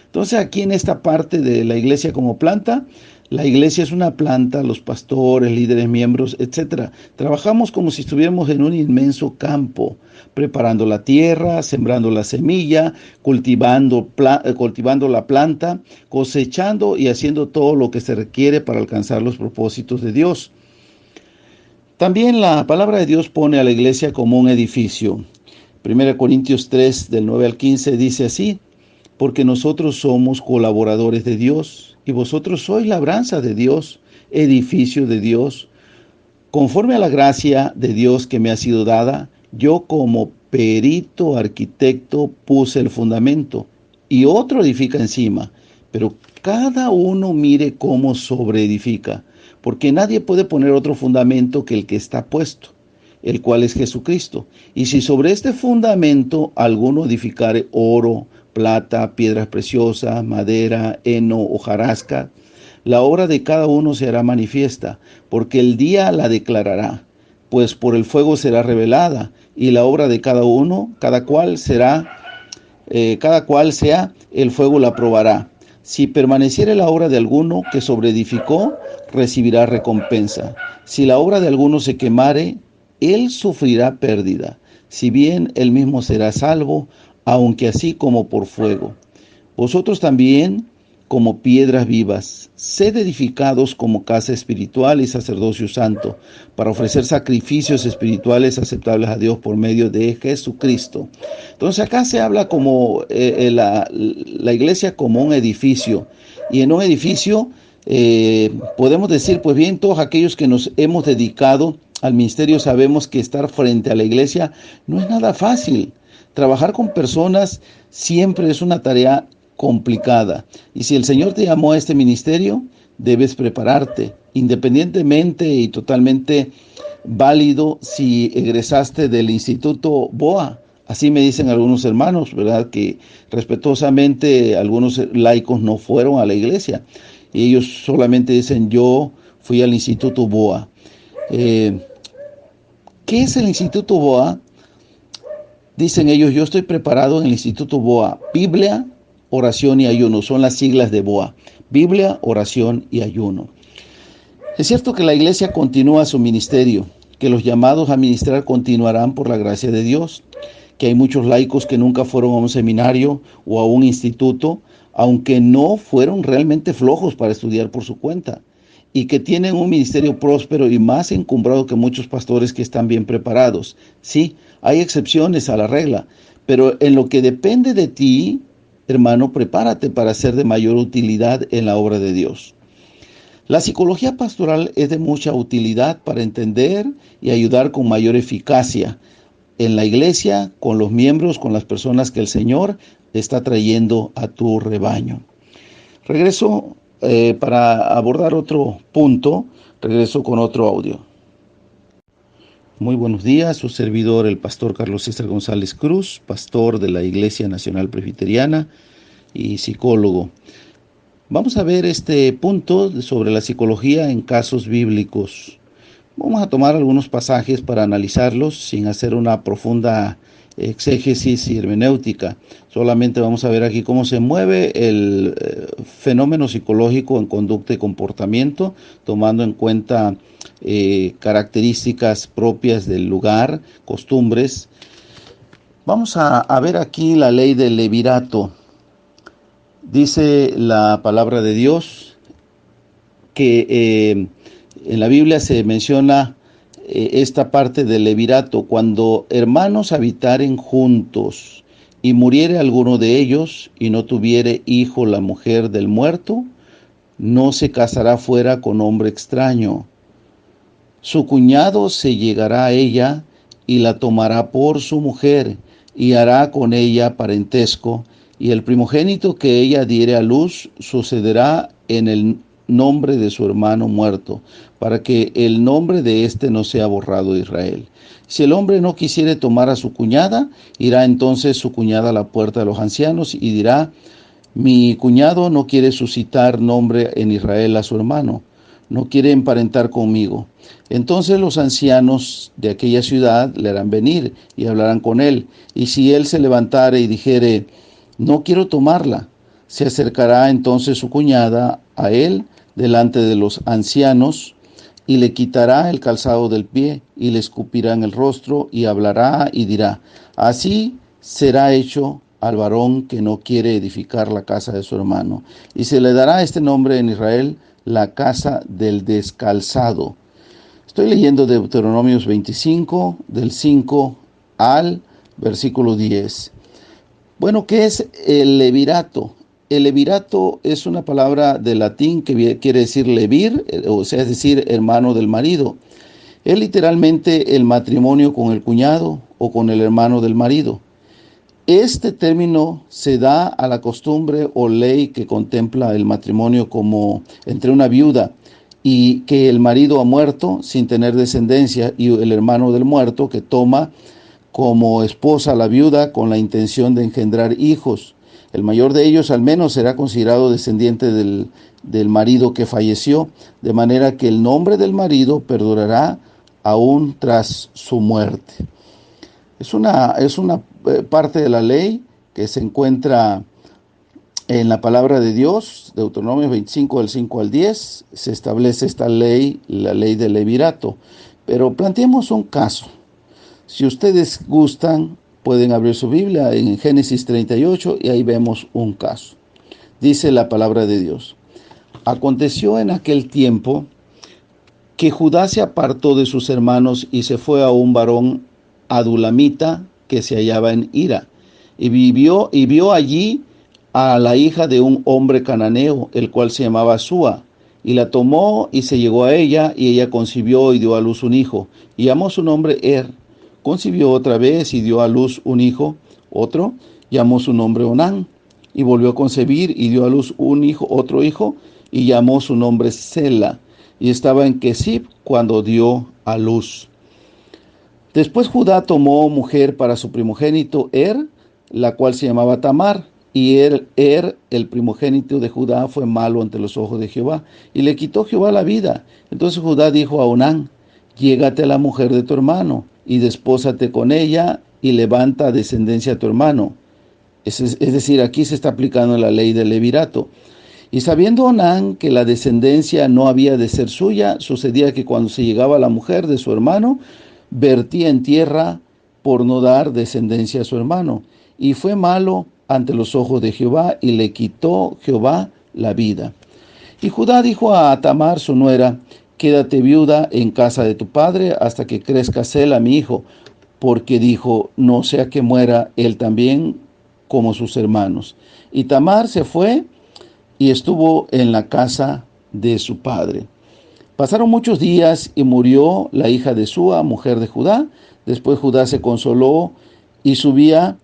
Entonces, aquí en esta parte de la iglesia como planta, la iglesia es una planta, los pastores, líderes, miembros, etc. Trabajamos como si estuviéramos en un inmenso campo, preparando la tierra, sembrando la semilla, cultivando la planta, cosechando y haciendo todo lo que se requiere para alcanzar los propósitos de Dios. También la palabra de Dios pone a la iglesia como un edificio. 1 Corintios 3, del 9 al 15, dice así: porque nosotros somos colaboradores de Dios, y vosotros sois labranza de Dios, edificio de Dios. Conforme a la gracia de Dios que me ha sido dada, yo como perito arquitecto puse el fundamento, y otro edifica encima. Pero cada uno mire cómo sobreedifica, porque nadie puede poner otro fundamento que el que está puesto, el cual es Jesucristo. Y si sobre este fundamento alguno edificare oro, plata, piedras preciosas, madera, heno, hojarasca. La obra de cada uno se hará manifiesta, porque el día la declarará, pues por el fuego será revelada, y la obra de cada uno, cada cual sea, el fuego la probará. Si permaneciere la obra de alguno que sobreedificó, recibirá recompensa. Si la obra de alguno se quemare, él sufrirá pérdida, si bien él mismo será salvo, aunque así como por fuego. Vosotros también, como piedras vivas, sed edificados como casa espiritual y sacerdocio santo, para ofrecer sacrificios espirituales aceptables a Dios por medio de Jesucristo. Entonces acá se habla como la iglesia como un edificio, y en un edificio podemos decir, pues bien, todos aquellos que nos hemos dedicado al ministerio sabemos que estar frente a la iglesia no es nada fácil. Trabajar con personas siempre es una tarea complicada. Y si el Señor te llamó a este ministerio, debes prepararte, independientemente y totalmente válido si egresaste del Instituto BOA. Así me dicen algunos hermanos, ¿verdad? Que respetuosamente algunos laicos no fueron a la iglesia. Y ellos solamente dicen, yo fui al Instituto BOA. ¿Qué es el Instituto BOA? Dicen ellos, yo estoy preparado en el Instituto BOA. Biblia, oración y ayuno. Son las siglas de BOA. Biblia, oración y ayuno. Es cierto que la iglesia continúa su ministerio, que los llamados a ministrar continuarán por la gracia de Dios, que hay muchos laicos que nunca fueron a un seminario o a un instituto, aunque no fueron realmente flojos para estudiar por su cuenta, y que tienen un ministerio próspero y más encumbrado que muchos pastores que están bien preparados. Sí, hay excepciones a la regla, pero en lo que depende de ti, hermano, prepárate para ser de mayor utilidad en la obra de Dios. La psicología pastoral es de mucha utilidad para entender y ayudar con mayor eficacia en la iglesia, con los miembros, con las personas que el Señor está trayendo a tu rebaño. Regreso para abordar otro punto, regreso con otro audio. Muy buenos días, su servidor el pastor Carlos César González Cruz, pastor de la Iglesia Nacional Presbiteriana y psicólogo. Vamos a ver este punto sobre la psicología en casos bíblicos. Vamos a tomar algunos pasajes para analizarlos sin hacer una profunda exégesis y hermenéutica. Solamente vamos a ver aquí cómo se mueve el fenómeno psicológico en conducta y comportamiento, tomando en cuenta características propias del lugar, costumbres. Vamos a ver aquí la ley del levirato. Dice la palabra de Dios que en la Biblia se menciona esta parte del levirato: cuando hermanos habitaren juntos y muriere alguno de ellos y no tuviere hijo la mujer del muerto, no se casará fuera con hombre extraño. Su cuñado se llegará a ella y la tomará por su mujer y hará con ella parentesco, y el primogénito que ella diere a luz sucederá en el nombre de su hermano muerto, para que el nombre de éste no sea borrado de Israel. Si el hombre no quisiere tomar a su cuñada, irá entonces su cuñada a la puerta de los ancianos y dirá: mi cuñado no quiere suscitar nombre en Israel a su hermano, no quiere emparentar conmigo. Entonces los ancianos de aquella ciudad le harán venir y hablarán con él, y si él se levantare y dijere: no quiero tomarla, se acercará entonces su cuñada a él delante de los ancianos y le quitará el calzado del pie y le escupirá en el rostro y hablará y dirá: así será hecho al varón que no quiere edificar la casa de su hermano. Y se le dará este nombre en Israel: la casa del descalzado. Estoy leyendo Deuteronomios 25, del 5 al versículo 10. Bueno, ¿qué es el levirato? El levirato es una palabra de latín que quiere decir levir, o sea, es decir, hermano del marido. Es literalmente el matrimonio con el cuñado o con el hermano del marido. Este término se da a la costumbre o ley que contempla el matrimonio como entre una viuda y que el marido ha muerto sin tener descendencia, y el hermano del muerto que toma como esposa a la viuda con la intención de engendrar hijos. El mayor de ellos al menos será considerado descendiente del marido que falleció, de manera que el nombre del marido perdurará aún tras su muerte. Es una parte de la ley que se encuentra en la palabra de Dios. Deuteronomio 25 del 5 al 10 se establece esta ley, la ley del levirato. Pero planteemos un caso. Si ustedes gustan, pueden abrir su Biblia en Génesis 38 y ahí vemos un caso. Dice la palabra de Dios: aconteció en aquel tiempo que Judá se apartó de sus hermanos y se fue a un varón adulamita que se hallaba en Hira, y vio allí a la hija de un hombre cananeo, el cual se llamaba Súa, y la tomó y se llegó a ella, y ella concibió y dio a luz un hijo, y llamó su nombre Concibió otra vez y dio a luz un hijo, otro, llamó su nombre Onán, y volvió a concebir y dio a luz un hijo, otro hijo, y llamó su nombre Sela, y estaba en Kesib cuando dio a luz. Después Judá tomó mujer para su primogénito la cual se llamaba Tamar, y el primogénito de Judá, fue malo ante los ojos de Jehová, y le quitó Jehová la vida. Entonces Judá dijo a Onán: llégate a la mujer de tu hermano, y despósate con ella, y levanta descendencia a tu hermano. Es decir, aquí se está aplicando la ley del levirato. Y sabiendo Onán que la descendencia no había de ser suya, sucedía que cuando se llegaba a la mujer de su hermano, vertía en tierra por no dar descendencia a su hermano. Y fue malo ante los ojos de Jehová, y le quitó Jehová la vida. Y Judá dijo a Tamar, su nuera: quédate viuda en casa de tu padre hasta que crezca Sela, mi hijo, porque dijo: no sea que muera él también como sus hermanos. Y Tamar se fue y estuvo en la casa de su padre. Pasaron muchos días y murió la hija de Súa, mujer de Judá. Después Judá se consoló y subía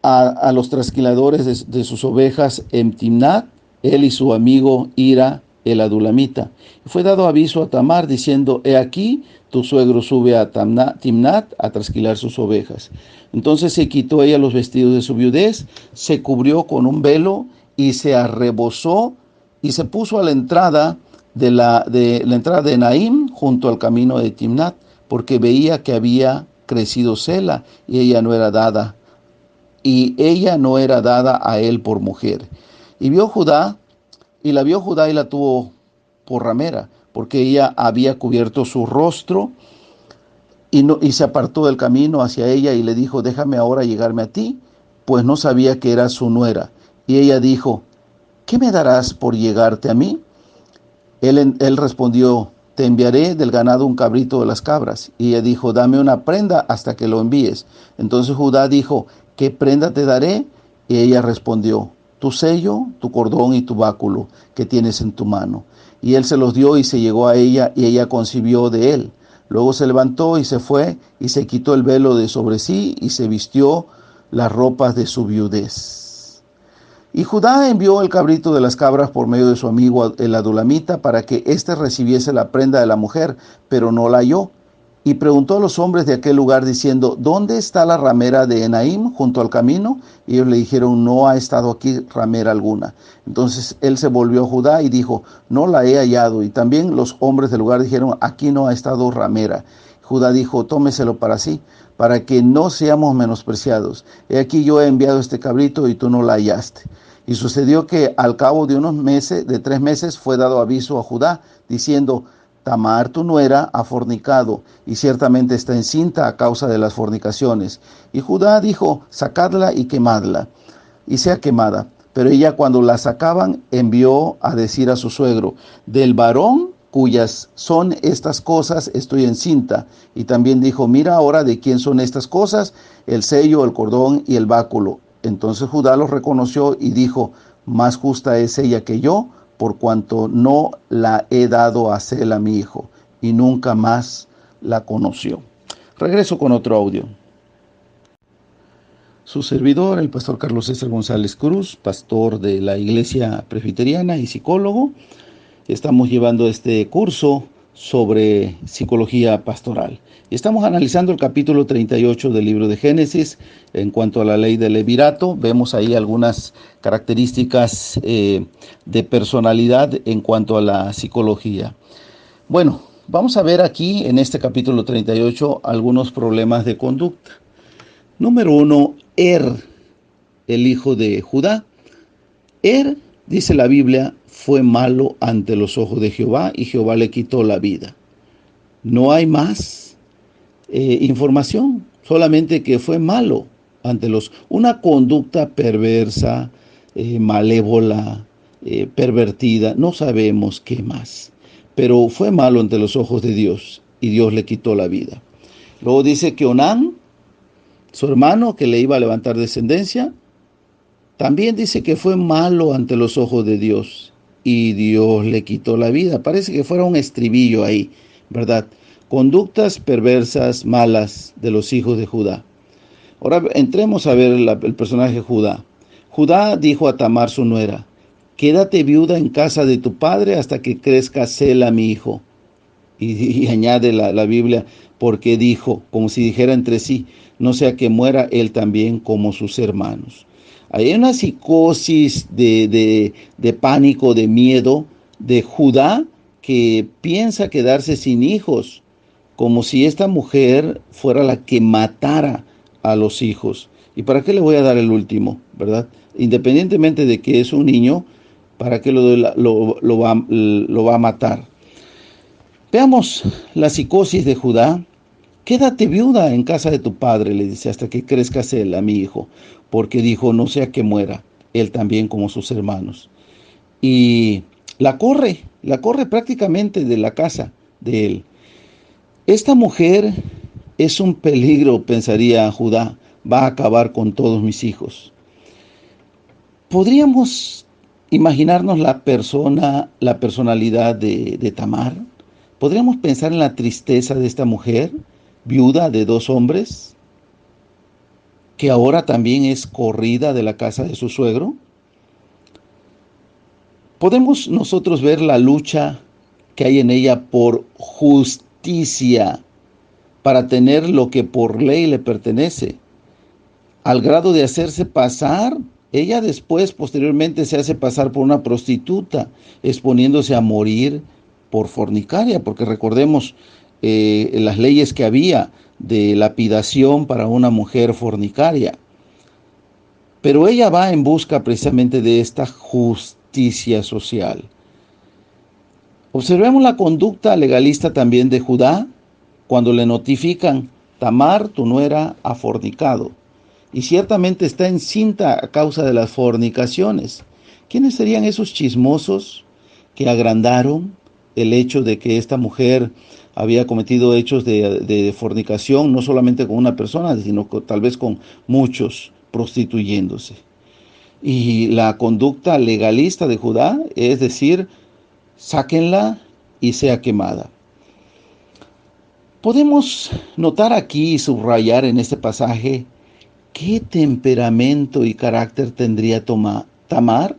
a los trasquiladores de sus ovejas en Timnat, él y su amigo Hira el adulamita. Fue dado aviso a Tamar diciendo: he aquí, tu suegro sube a Timnat a trasquilar sus ovejas. Entonces se quitó ella los vestidos de su viudez, se cubrió con un velo y se arrebozó y se puso a la entrada de Naim, junto al camino de Timnat, porque veía que había crecido Sela, y ella no era dada a él por mujer. Y la vio Judá y la tuvo por ramera, porque ella había cubierto su rostro, y se apartó del camino hacia ella y le dijo: déjame ahora llegarme a ti, pues no sabía que era su nuera. Y ella dijo: ¿qué me darás por llegarte a mí? Él respondió: te enviaré del ganado un cabrito de las cabras. Y ella dijo: dame una prenda hasta que lo envíes. Entonces Judá dijo: ¿qué prenda te daré? Y ella respondió: tu sello, tu cordón y tu báculo que tienes en tu mano. Y él se los dio y se llegó a ella, y ella concibió de él. Luego se levantó y se fue, y se quitó el velo de sobre sí, y se vistió las ropas de su viudez. Y Judá envió el cabrito de las cabras por medio de su amigo el adulamita, para que éste recibiese la prenda de la mujer, pero no la halló. Y preguntó a los hombres de aquel lugar diciendo: ¿dónde está la ramera de Enaim junto al camino? Y ellos le dijeron: no ha estado aquí ramera alguna. Entonces él se volvió a Judá y dijo: no la he hallado. Y también los hombres del lugar dijeron: aquí no ha estado ramera. Judá dijo: tómeselo para sí, para que no seamos menospreciados. He aquí, yo he enviado este cabrito y tú no la hallaste. Y sucedió que al cabo de 3 meses, fue dado aviso a Judá, diciendo: Tamar tu nuera ha fornicado, y ciertamente está encinta a causa de las fornicaciones. Y Judá dijo: sacadla y quemadla, y sea quemada. Pero ella, cuando la sacaban, envió a decir a su suegro: del varón cuyas son estas cosas estoy encinta. Y también dijo: mira ahora de quién son estas cosas, el sello, el cordón y el báculo. Entonces Judá los reconoció y dijo: más justa es ella que yo, por cuanto no la he dado a Sela mi hijo. Y nunca más la conoció. Regreso con otro audio. Su servidor, el pastor Carlos César González Cruz, pastor de la Iglesia Presbiteriana y psicólogo. Estamos llevando este curso sobre psicología pastoral. Estamos analizando el capítulo 38 del libro de Génesis en cuanto a la ley del levirato. Vemos ahí algunas características de personalidad en cuanto a la psicología. Bueno, vamos a ver aquí en este capítulo 38 algunos problemas de conducta. Número 1, el hijo de Judá. Dice la Biblia, fue malo ante los ojos de Jehová y Jehová le quitó la vida. No hay más información, solamente que fue malo ante una conducta perversa, malévola, pervertida, no sabemos qué más, pero fue malo ante los ojos de Dios y Dios le quitó la vida. Luego dice que Onán, su hermano que le iba a levantar descendencia, también dice que fue malo ante los ojos de Dios y Dios le quitó la vida. Parece que fuera un estribillo ahí, ¿verdad? Conductas perversas, malas de los hijos de Judá. Ahora entremos a ver el personaje Judá. Judá dijo a Tamar su nuera, quédate viuda en casa de tu padre hasta que crezca Sela mi hijo. Y añade la Biblia, porque dijo, como si dijera entre sí, no sea que muera él también como sus hermanos. Hay una psicosis de pánico, de miedo de Judá que piensa quedarse sin hijos, como si esta mujer fuera la que matara a los hijos. ¿Y para qué le voy a dar el último, verdad? Independientemente de que es un niño, ¿para qué lo va a matar? Veamos la psicosis de Judá. Quédate viuda en casa de tu padre, le dice, hasta que crezcas él a mi hijo, porque dijo, no sea que muera, él también como sus hermanos. Y la corre prácticamente de la casa de él. Esta mujer es un peligro, pensaría Judá, va a acabar con todos mis hijos. ¿Podríamos imaginarnos la personalidad de Tamar? ¿Podríamos pensar en la tristeza de esta mujer, viuda de 2 hombres, que ahora también es corrida de la casa de su suegro? ¿Podemos nosotros ver la lucha que hay en ella por justicia, para tener lo que por ley le pertenece, al grado de hacerse pasar? Ella después, posteriormente, se hace pasar por una prostituta, exponiéndose a morir por fornicaria, porque recordemos las leyes que había de lapidación para una mujer fornicaria. Pero ella va en busca precisamente de esta justicia social. Observemos la conducta legalista también de Judá cuando le notifican, Tamar, tu nuera, ha fornicado. Y ciertamente está encinta a causa de las fornicaciones. ¿Quiénes serían esos chismosos que agrandaron el hecho de que esta mujer había cometido hechos de fornicación, no solamente con una persona, sino tal vez con muchos, prostituyéndose? Y la conducta legalista de Judá es decir, sáquenla y sea quemada. Podemos notar aquí y subrayar en este pasaje qué temperamento y carácter tendría Tamar.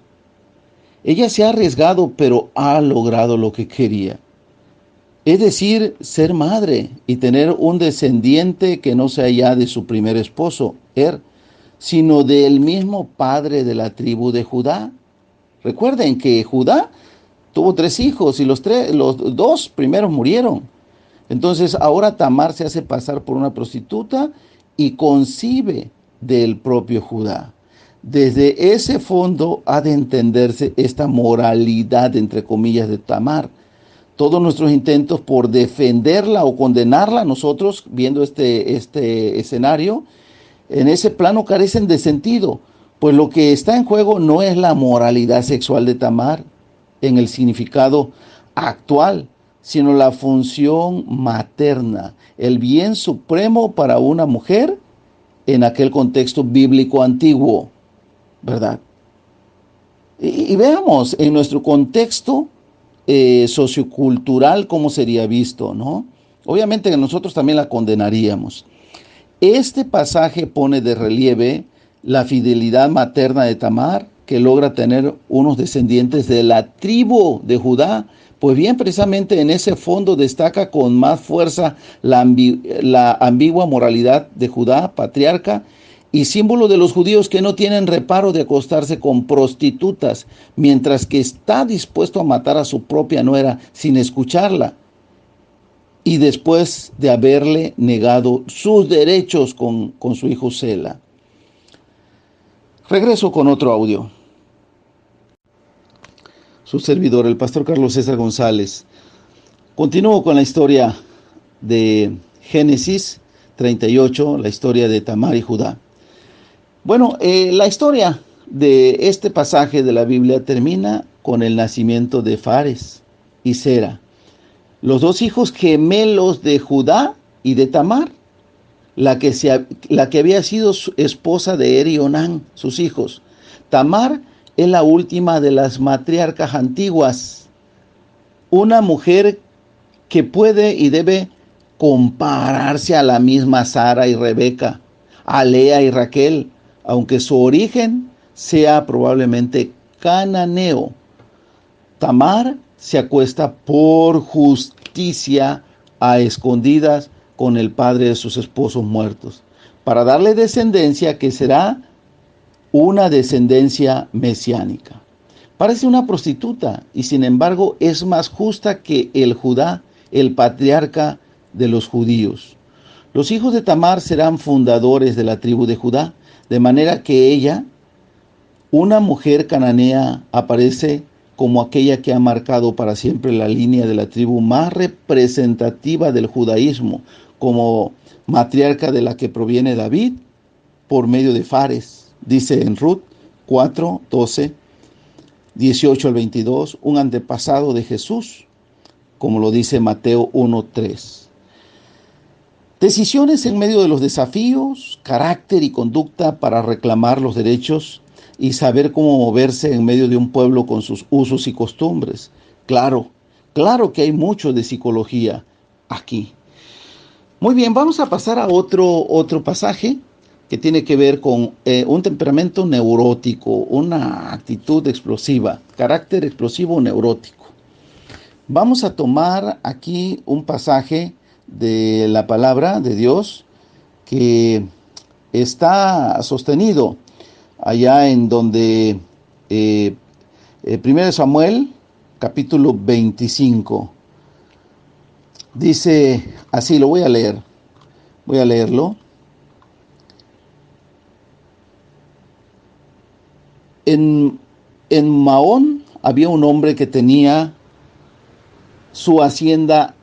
Ella se ha arriesgado, pero ha logrado lo que quería. Es decir, ser madre y tener un descendiente que no sea ya de su primer esposo, sino del mismo padre de la tribu de Judá. Recuerden que Judá tuvo 3 hijos y los 2 primeros murieron. Entonces ahora Tamar se hace pasar por una prostituta y concibe del propio Judá. Desde ese fondo ha de entenderse esta moralidad, entre comillas, de Tamar. Todos nuestros intentos por defenderla o condenarla, nosotros viendo este escenario, en ese plano carecen de sentido, pues lo que está en juego no es la moralidad sexual de Tamar en el significado actual, sino la función materna, el bien supremo para una mujer en aquel contexto bíblico antiguo, ¿verdad? Y veamos en nuestro contexto sociocultural cómo sería visto, ¿no? Obviamente que nosotros también la condenaríamos. Este pasaje pone de relieve la fidelidad materna de Tamar, que logra tener unos descendientes de la tribu de Judá, Pues bien, precisamente en ese fondo destaca con más fuerza la ambigua moralidad de Judá, patriarca, y símbolo de los judíos que no tienen reparo de acostarse con prostitutas, mientras que está dispuesto a matar a su propia nuera sin escucharla, y después de haberle negado sus derechos con su hijo Sela. Regreso con otro audio. Su servidor, el pastor Carlos César González. Continúo con la historia de Génesis 38, la historia de Tamar y Judá. Bueno, la historia de este pasaje de la Biblia termina con el nacimiento de Fares y Zera, los dos hijos gemelos de Judá y de Tamar, la que había sido esposa de Er y Onán, sus hijos. Tamar es la última de las matriarcas antiguas, una mujer que puede y debe compararse a la misma Sara y Rebeca, a Lea y Raquel, aunque su origen sea probablemente cananeo. Tamar se acuesta por justicia a escondidas con el padre de sus esposos muertos, para darle descendencia que será una descendencia mesiánica. Parece una prostituta y sin embargo es más justa que el Judá, el patriarca de los judíos. Los hijos de Tamar serán fundadores de la tribu de Judá, de manera que ella, una mujer cananea, aparece como aquella que ha marcado para siempre la línea de la tribu más representativa del judaísmo, como matriarca de la que proviene David por medio de Fares. Dice en Ruth 4, 12, 18 al 22, un antepasado de Jesús, como lo dice Mateo 1, 3. Decisiones en medio de los desafíos, carácter y conducta para reclamar los derechos y saber cómo moverse en medio de un pueblo con sus usos y costumbres. Claro que hay mucho de psicología aquí. Muy bien, vamos a pasar a otro pasaje que tiene que ver con un temperamento neurótico, una actitud explosiva, carácter explosivo neurótico. Vamos a tomar aquí un pasaje de la palabra de Dios que está sostenido allá en donde 1 Samuel capítulo 25 dice así, lo voy a leerlo. En Maón había un hombre que tenía su hacienda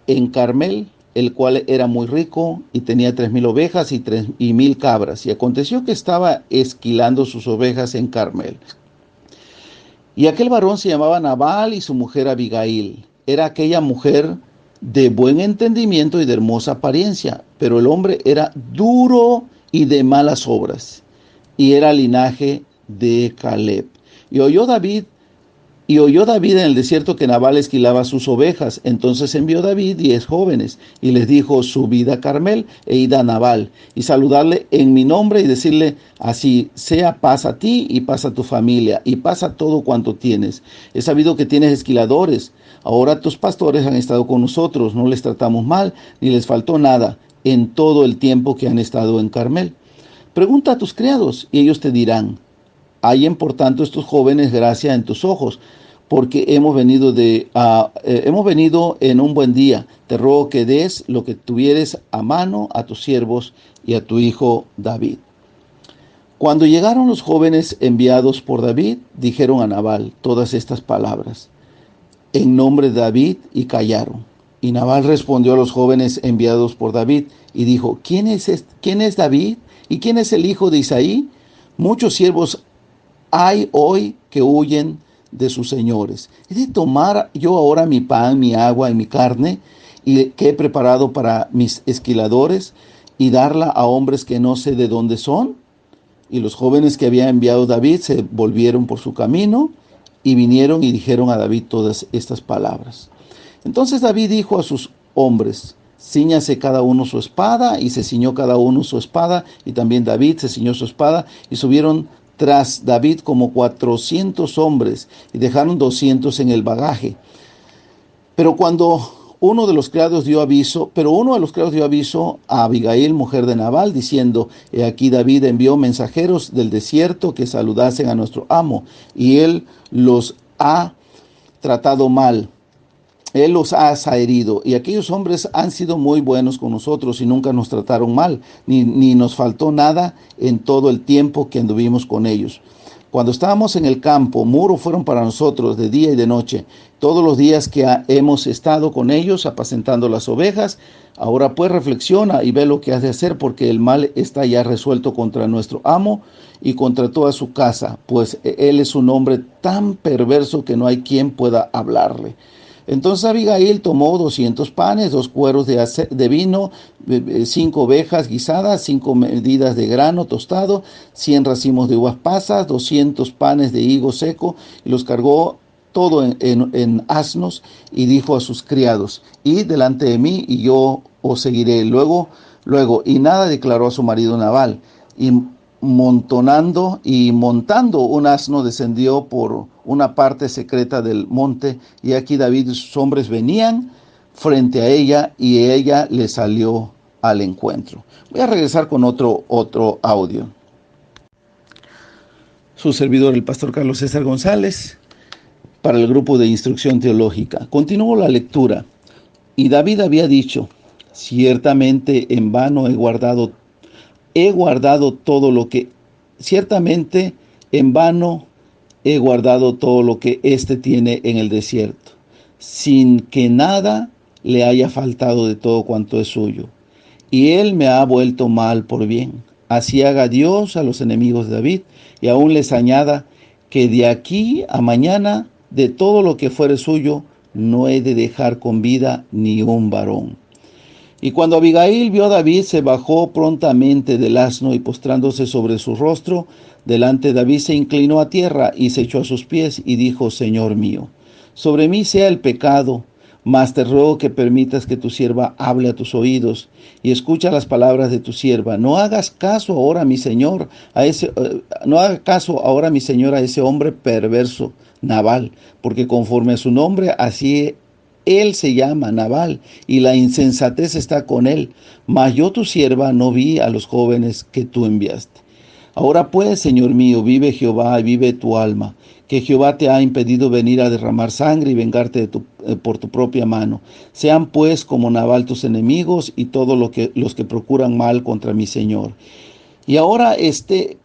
en Carmel, el cual era muy rico y tenía 3,000 ovejas y 1,000 cabras. Y aconteció que estaba esquilando sus ovejas en Carmel. Y aquel varón se llamaba Nabal y su mujer Abigail. Era aquella mujer de buen entendimiento y de hermosa apariencia, pero el hombre era duro y de malas obras, y era linaje de Caleb. Y oyó David en el desierto que Nabal esquilaba sus ovejas. Entonces envió David 10 jóvenes y les dijo: subid a Carmel e id a Nabal y saludarle en mi nombre y decirle así: sea paz a ti y paz a tu familia y paz a todo cuanto tienes. He sabido que tienes esquiladores. Ahora tus pastores han estado con nosotros, no les tratamos mal ni les faltó nada en todo el tiempo que han estado en Carmel. Pregunta a tus criados y ellos te dirán: hallen por tanto estos jóvenes gracia en tus ojos, porque hemos venido en un buen día. Te ruego que des lo que tuvieres a mano a tus siervos y a tu hijo David. Cuando llegaron los jóvenes enviados por David, dijeron a Nabal todas estas palabras en nombre de David y callaron. Y Nabal respondió a los jóvenes enviados por David y dijo: ¿Quién es David? ¿Y quién es el hijo de Isaí? Muchos siervos hay hoy que huyen de sus señores. ¿He de tomar yo ahora mi pan, mi agua y mi carne y que he preparado para mis esquiladores y darla a hombres que no sé de dónde son? Y los jóvenes que había enviado David se volvieron por su camino y vinieron y dijeron a David todas estas palabras. Entonces David dijo a sus hombres: cíñase cada uno su espada, y se ciñó cada uno su espada, y también David se ciñó su espada, y subieron tras David como 400 hombres, y dejaron 200 en el bagaje. Pero uno de los criados dio aviso a Abigail, mujer de Nabal, diciendo: he aquí David envió mensajeros del desierto que saludasen a nuestro amo, y él los ha tratado mal. Él los ha herido, y aquellos hombres han sido muy buenos con nosotros y nunca nos trataron mal, ni nos faltó nada en todo el tiempo que anduvimos con ellos. Cuando estábamos en el campo, muro fueron para nosotros de día y de noche, todos los días que hemos estado con ellos apacentando las ovejas. Ahora pues reflexiona y ve lo que has de hacer, porque el mal está ya resuelto contra nuestro amo y contra toda su casa, pues él es un hombre tan perverso que no hay quien pueda hablarle. Entonces Abigail tomó 200 panes, 2 cueros de vino, 5 ovejas guisadas, 5 medidas de grano tostado, 100 racimos de uvas pasas, 200 panes de higo seco, y los cargó todo en asnos, y dijo a sus criados: id delante de mí, y yo os seguiré. Luego, y nada declaró a su marido Nabal. Y montando un asno, descendió por una parte secreta del monte, y aquí David y sus hombres venían frente a ella, y ella le salió al encuentro. Voy a regresar con otro audio. Su servidor, el pastor Carlos César González, para el grupo de instrucción teológica. Continúo la lectura. Y David había dicho: ciertamente en vano he guardado todo lo que, ciertamente en vano he guardado todo lo que éste tiene en el desierto, sin que nada le haya faltado de todo cuanto es suyo. Y él me ha vuelto mal por bien. Así haga Dios a los enemigos de David, y aún les añada que de aquí a mañana, de todo lo que fuere suyo, no he de dejar con vida ni un varón. Y cuando Abigail vio a David, se bajó prontamente del asno, y postrándose sobre su rostro delante de David, se inclinó a tierra y se echó a sus pies y dijo: Señor mío, sobre mí sea el pecado, mas te ruego que permitas que tu sierva hable a tus oídos, y escucha las palabras de tu sierva. No hagas caso ahora, mi señor, a ese hombre perverso, Nabal, porque conforme a su nombre, así él se llama Nabal, y la insensatez está con él. Mas yo, tu sierva, no vi a los jóvenes que tú enviaste. Ahora pues, Señor mío, vive Jehová y vive tu alma, que Jehová te ha impedido venir a derramar sangre y vengarte por tu propia mano. Sean pues como Nabal tus enemigos y todos los que procuran mal contra mi Señor. Y ahora este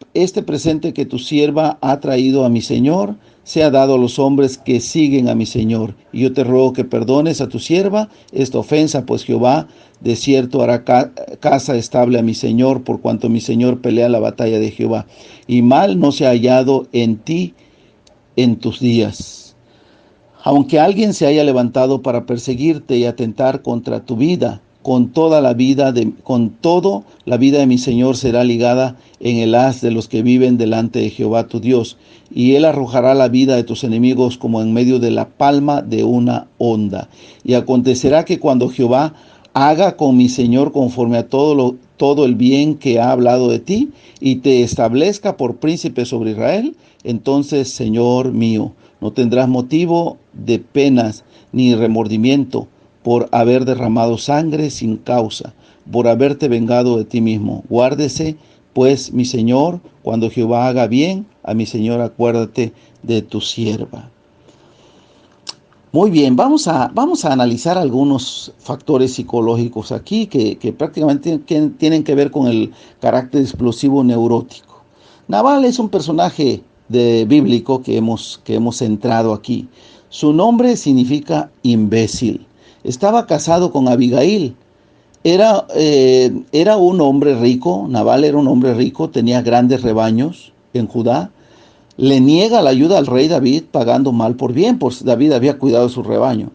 presente que tu sierva ha traído a mi Señor sea dado a los hombres que siguen a mi Señor. Y yo te ruego que perdones a tu sierva esta ofensa, pues Jehová de cierto hará casa estable a mi Señor, por cuanto mi Señor pelea la batalla de Jehová. Y mal no se ha hallado en ti en tus días. Aunque alguien se haya levantado para perseguirte y atentar contra tu vida, con todo la vida de mi Señor será ligada en el haz de los que viven delante de Jehová tu Dios, y él arrojará la vida de tus enemigos como en medio de la palma de una onda. Y acontecerá que cuando Jehová haga con mi Señor conforme a todo el bien que ha hablado de ti, y te establezca por príncipe sobre Israel, entonces, Señor mío, no tendrás motivo de penas ni remordimiento por haber derramado sangre sin causa, por haberte vengado de ti mismo. Guárdese, pues, mi Señor, cuando Jehová haga bien a mi Señor, acuérdate de tu sierva. Muy bien, vamos a analizar algunos factores psicológicos aquí que prácticamente tienen que ver con el carácter explosivo neurótico. Nabal es un personaje bíblico que hemos centrado aquí. Su nombre significa imbécil. Estaba casado con Abigail. Era un hombre rico. Nabal era un hombre rico, tenía grandes rebaños en Judá. Le niega la ayuda al rey David, pagando mal por bien, pues David había cuidado de su rebaño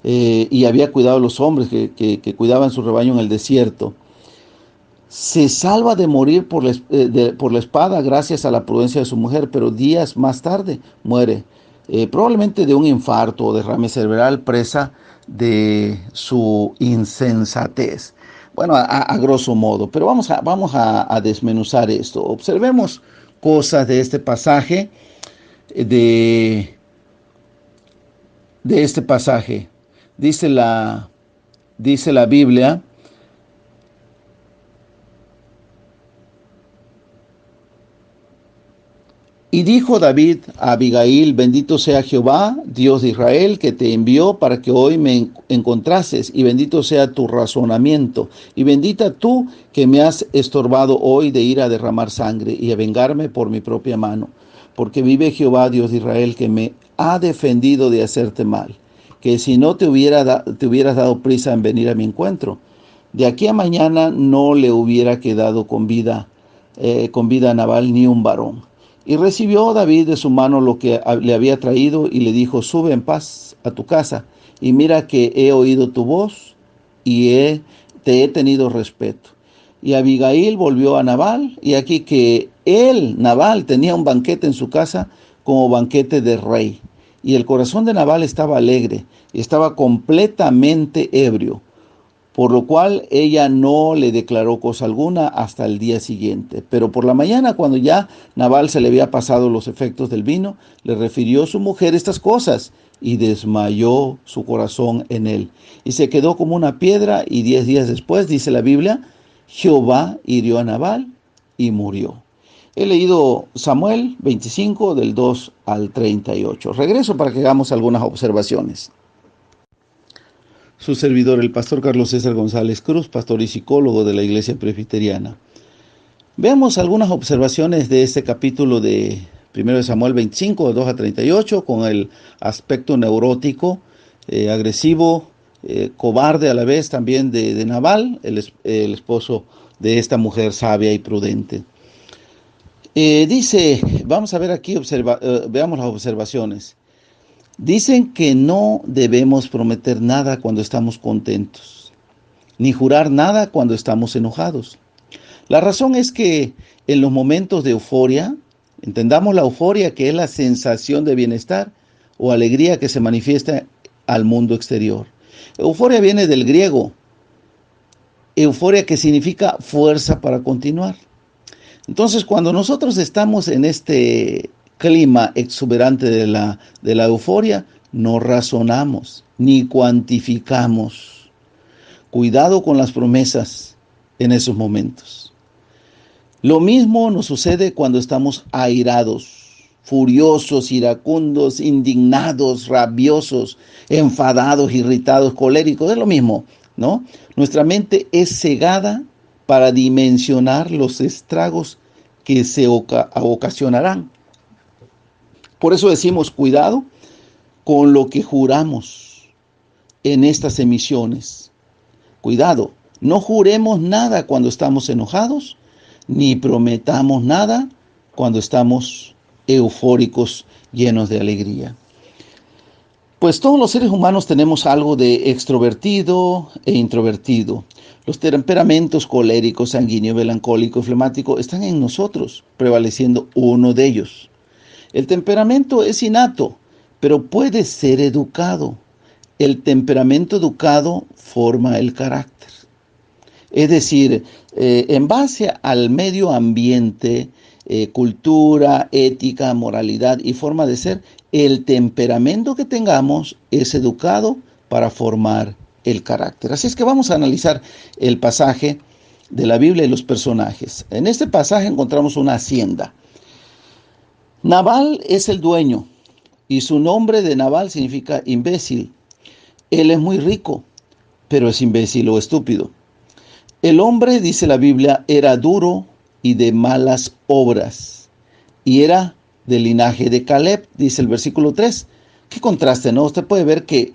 y había cuidado de los hombres que cuidaban su rebaño en el desierto. Se salva de morir por la espada gracias a la prudencia de su mujer, pero días más tarde muere, probablemente de un infarto o derrame cerebral, presa de su insensatez. Bueno, a grosso modo, pero vamos a desmenuzar esto. Observemos cosas de este pasaje, de este pasaje. Dice la Biblia. Y dijo David a Abigail: bendito sea Jehová, Dios de Israel, que te envió para que hoy me encontrases, y bendito sea tu razonamiento, y bendita tú que me has estorbado hoy de ir a derramar sangre y a vengarme por mi propia mano. Porque vive Jehová, Dios de Israel, que me ha defendido de hacerte mal, que si no te hubieras dado prisa en venir a mi encuentro, de aquí a mañana no le hubiera quedado con vida a Nabal ni un varón. Y recibió David de su mano lo que le había traído y le dijo: sube en paz a tu casa, y mira que he oído tu voz y te he tenido respeto. Y Abigail volvió a Nabal, y aquí que Nabal, tenía un banquete en su casa como banquete de rey. Y el corazón de Nabal estaba alegre, y estaba completamente ebrio, por lo cual ella no le declaró cosa alguna hasta el día siguiente. Pero por la mañana, cuando ya Nabal se le había pasado los efectos del vino, le refirió a su mujer estas cosas, y desmayó su corazón en él, y se quedó como una piedra, y 10 días después, dice la Biblia, Jehová hirió a Nabal y murió. He leído Samuel 25 del 2 al 38. Regreso para que hagamos algunas observaciones. Su servidor, el pastor Carlos César González Cruz, pastor y psicólogo de la Iglesia Presbiteriana. Veamos algunas observaciones de este capítulo de 1 de Samuel 25, 2 a 38, con el aspecto neurótico, agresivo, cobarde a la vez también de Nabal, el esposo de esta mujer sabia y prudente. Vamos a ver aquí, veamos las observaciones. Dicen que no debemos prometer nada cuando estamos contentos, ni jurar nada cuando estamos enojados. La razón es que en los momentos de euforia, entendamos la euforia, que es la sensación de bienestar o alegría que se manifiesta al mundo exterior. Euforia viene del griego, euforia, que significa fuerza para continuar. Entonces, cuando nosotros estamos en este clima exuberante de la euforia, no razonamos ni cuantificamos. Cuidado con las promesas en esos momentos. Lo mismo nos sucede cuando estamos airados, furiosos, iracundos, indignados, rabiosos, enfadados, irritados, coléricos. Es lo mismo, ¿no? Nuestra mente es cegada para dimensionar los estragos que se ocasionarán. Por eso decimos: cuidado con lo que juramos en estas emisiones. Cuidado, no juremos nada cuando estamos enojados, ni prometamos nada cuando estamos eufóricos, llenos de alegría. Pues todos los seres humanos tenemos algo de extrovertido e introvertido. Los temperamentos colérico, sanguíneo, melancólico, flemático están en nosotros, prevaleciendo uno de ellos. El temperamento es innato, pero puede ser educado. El temperamento educado forma el carácter. Es decir, en base al medio ambiente, cultura, ética, moralidad y forma de ser, el temperamento que tengamos es educado para formar el carácter. Así es que vamos a analizar el pasaje de la Biblia y los personajes. En este pasaje encontramos una hacienda. Nabal es el dueño, y su nombre de Nabal significa imbécil. Él es muy rico, pero es imbécil o estúpido. El hombre, dice la Biblia, era duro y de malas obras, y era del linaje de Caleb, dice el versículo 3. Qué contraste, ¿no? Usted puede ver que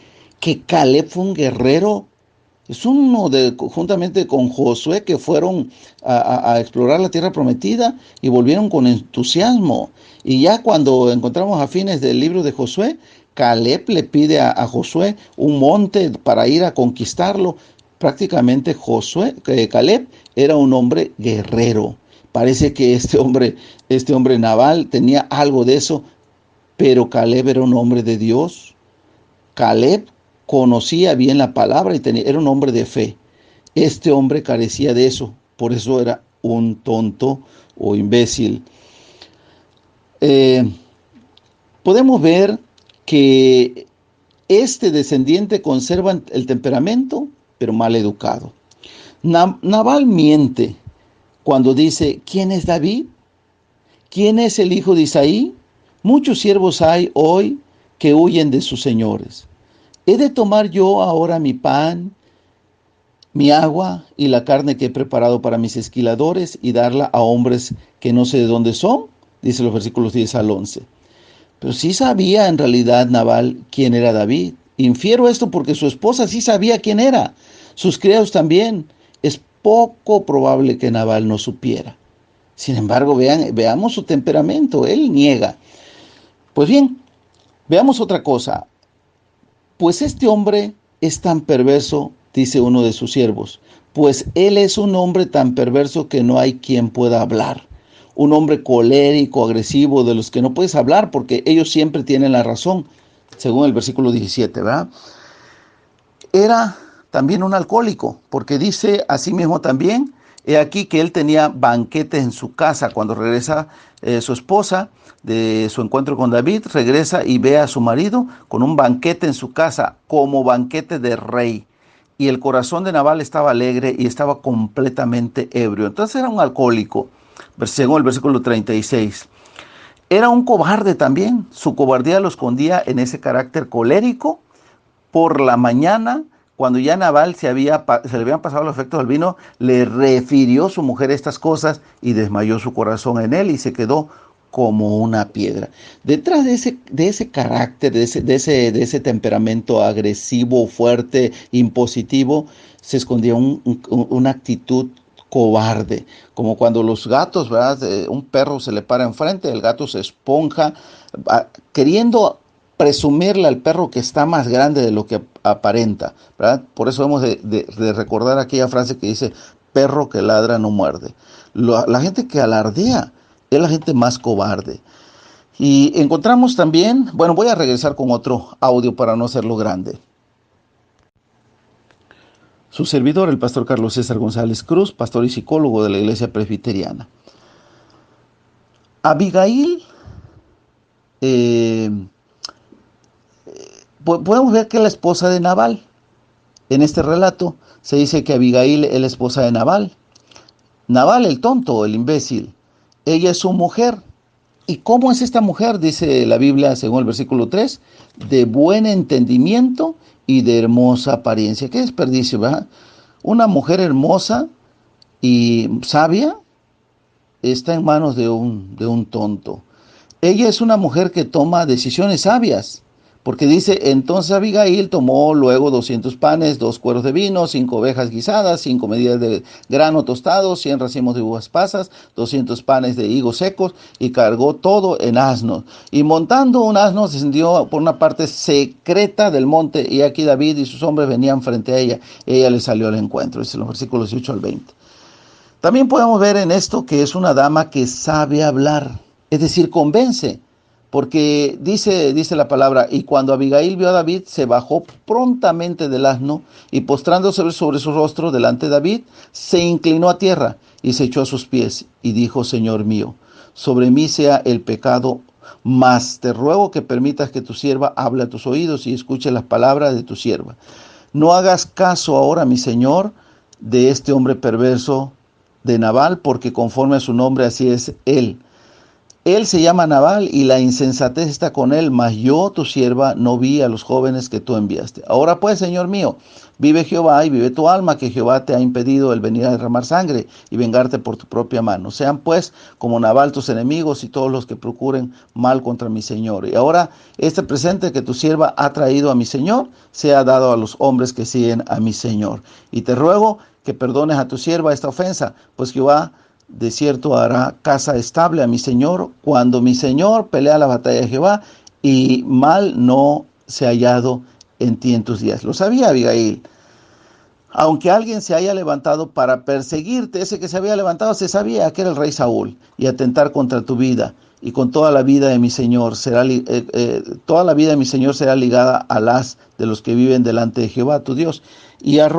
Caleb fue un guerrero. Es uno juntamente con Josué, que fueron a explorar la tierra prometida y volvieron con entusiasmo. Y ya cuando encontramos a fines del libro de Josué, Caleb le pide a Josué un monte para ir a conquistarlo. Prácticamente Caleb era un hombre guerrero. Parece que este hombre Nabal tenía algo de eso, pero Caleb era un hombre de Dios. Caleb conocía bien la palabra y era un hombre de fe. Este hombre carecía de eso, por eso era un tonto o imbécil. Podemos ver que Este descendiente conserva el temperamento, pero mal educado. Nabal miente cuando dice, ¿quién es David? ¿Quién es el hijo de Isaí? Muchos siervos hay hoy que huyen de sus señores. ¿He de tomar yo ahora mi pan, mi agua y la carne que he preparado para mis esquiladores y darla a hombres que no sé de dónde son? Dice los versículos 10 al 11. Pero sí sabía en realidad Nabal quién era David. Infiero esto porque su esposa sí sabía quién era. Sus criados también. Es poco probable que Nabal no supiera. Sin embargo, veamos su temperamento. Él niega. Pues bien, veamos otra cosa. Pues este hombre es tan perverso, dice uno de sus siervos, pues él es un hombre tan perverso que no hay quien pueda hablar. Un hombre colérico, agresivo, de los que no puedes hablar porque ellos siempre tienen la razón, según el versículo 17, ¿verdad? Era también un alcohólico, porque dice así mismo también, he aquí que él tenía banquetes en su casa. Cuando regresa su esposa de su encuentro con David, regresa y ve a su marido con un banquete en su casa, como banquete de rey. Y el corazón de Nabal estaba alegre y estaba completamente ebrio. Entonces era un alcohólico, según el versículo 36. Era un cobarde también. Su cobardía lo escondía en ese carácter colérico. Por la mañana, cuando ya Nabal se le habían pasado los efectos del vino, le refirió su mujer estas cosas y desmayó su corazón en él y se quedó como una piedra. Detrás de ese carácter, de ese temperamento agresivo, fuerte, impositivo, se escondía una actitud cobarde, como cuando los gatos, ¿verdad? Un perro se le para enfrente, el gato se esponja, queriendo presumirle al perro que está más grande de lo que aparenta, ¿verdad? Por eso hemos de recordar aquella frase que dice, perro que ladra no muerde. La gente que alardea es la gente más cobarde. Y encontramos también, bueno, voy a regresar con otro audio para no hacerlo grande. Su servidor, el pastor Carlos César González Cruz, pastor y psicólogo de la Iglesia Presbiteriana. Abigail, podemos ver que es la esposa de Nabal. En este relato se dice que Abigail es la esposa de Nabal. Nabal, el tonto, el imbécil. Ella es su mujer. ¿Y cómo es esta mujer? Dice la Biblia, según el versículo 3, de buen entendimiento y de hermosa apariencia. Qué desperdicio, ¿verdad? Una mujer hermosa y sabia está en manos de un tonto. Ella es una mujer que toma decisiones sabias, porque dice, entonces Abigail tomó luego 200 panes, 2 cueros de vino, 5 ovejas guisadas, 5 medidas de grano tostado, 100 racimos de uvas pasas, 200 panes de higos secos, y cargó todo en asnos. Y montando un asno, descendió por una parte secreta del monte, y aquí David y sus hombres venían frente a ella. Ella le salió al encuentro, dice en los versículos 18 al 20. También podemos ver en esto que es una dama que sabe hablar, es decir, convence. Porque dice la palabra, y cuando Abigail vio a David, se bajó prontamente del asno, y postrándose sobre su rostro delante de David, se inclinó a tierra, y se echó a sus pies, y dijo, Señor mío, sobre mí sea el pecado, mas te ruego que permitas que tu sierva hable a tus oídos, y escuche las palabras de tu sierva. No hagas caso ahora, mi señor, de este hombre perverso de Nabal, porque conforme a su nombre así es él. Él se llama Nabal y la insensatez está con él, mas yo, tu sierva, no vi a los jóvenes que tú enviaste. Ahora pues, Señor mío, vive Jehová y vive tu alma, que Jehová te ha impedido el venir a derramar sangre y vengarte por tu propia mano. Sean pues como Nabal tus enemigos y todos los que procuren mal contra mi Señor. Y ahora este presente que tu sierva ha traído a mi Señor, sea dado a los hombres que siguen a mi Señor. Y te ruego que perdones a tu sierva esta ofensa, pues Jehová de cierto hará casa estable a mi Señor cuando mi Señor pelea la batalla de Jehová, y mal no se ha hallado en ti en tus días. Lo sabía Abigail. Aunque alguien se haya levantado para perseguirte, ese que se había levantado se sabía que era el rey Saúl, y atentar contra tu vida, y con toda la vida de mi Señor toda la vida de mi Señor será ligada a las de los que viven delante de Jehová tu Dios, y él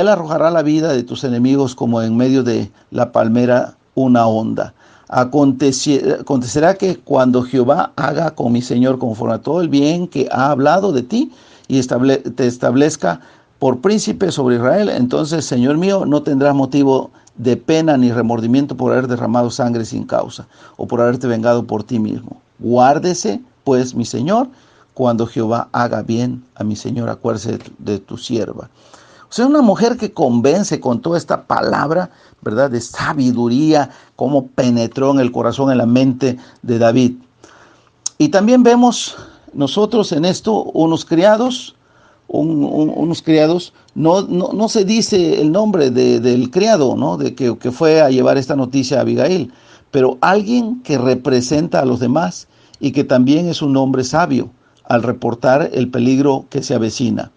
arrojará la vida de tus enemigos como en medio de la palmera una onda. Acontecerá que cuando Jehová haga con mi Señor conforme a todo el bien que ha hablado de ti y te establezca por príncipe sobre Israel, entonces, Señor mío, no tendrás motivo de pena ni remordimiento por haber derramado sangre sin causa o por haberte vengado por ti mismo. Guárdese, pues, mi Señor, cuando Jehová haga bien a mi Señor, acuérdese de tu sierva. O sea, una mujer que convence con toda esta palabra, ¿verdad?, de sabiduría, cómo penetró en el corazón, en la mente de David. Y también vemos nosotros en esto unos criados, no se dice el nombre del criado, ¿no?, de que fue a llevar esta noticia a Abigail, pero alguien que representa a los demás y que también es un hombre sabio al reportar el peligro que se avecina.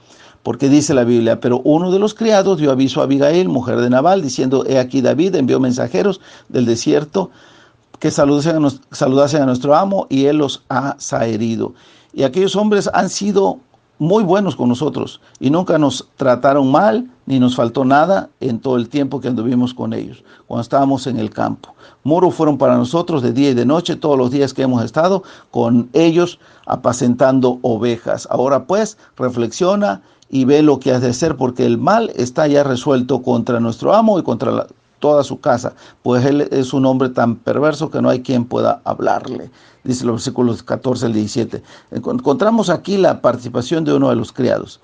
Porque dice la Biblia, pero uno de los criados dio aviso a Abigail, mujer de Nabal, diciendo, he aquí David envió mensajeros del desierto que saludasen a nuestro amo y él los ha zaherido. Y aquellos hombres han sido muy buenos con nosotros y nunca nos trataron mal ni nos faltó nada en todo el tiempo que anduvimos con ellos, cuando estábamos en el campo. Muros fueron para nosotros de día y de noche todos los días que hemos estado con ellos apacentando ovejas. Ahora pues, reflexiona y ve lo que has de hacer, porque el mal está ya resuelto contra nuestro amo y contra toda su casa, pues él es un hombre tan perverso que no hay quien pueda hablarle. Dice los versículos 14 al 17. Encontramos aquí la participación de uno de los criados.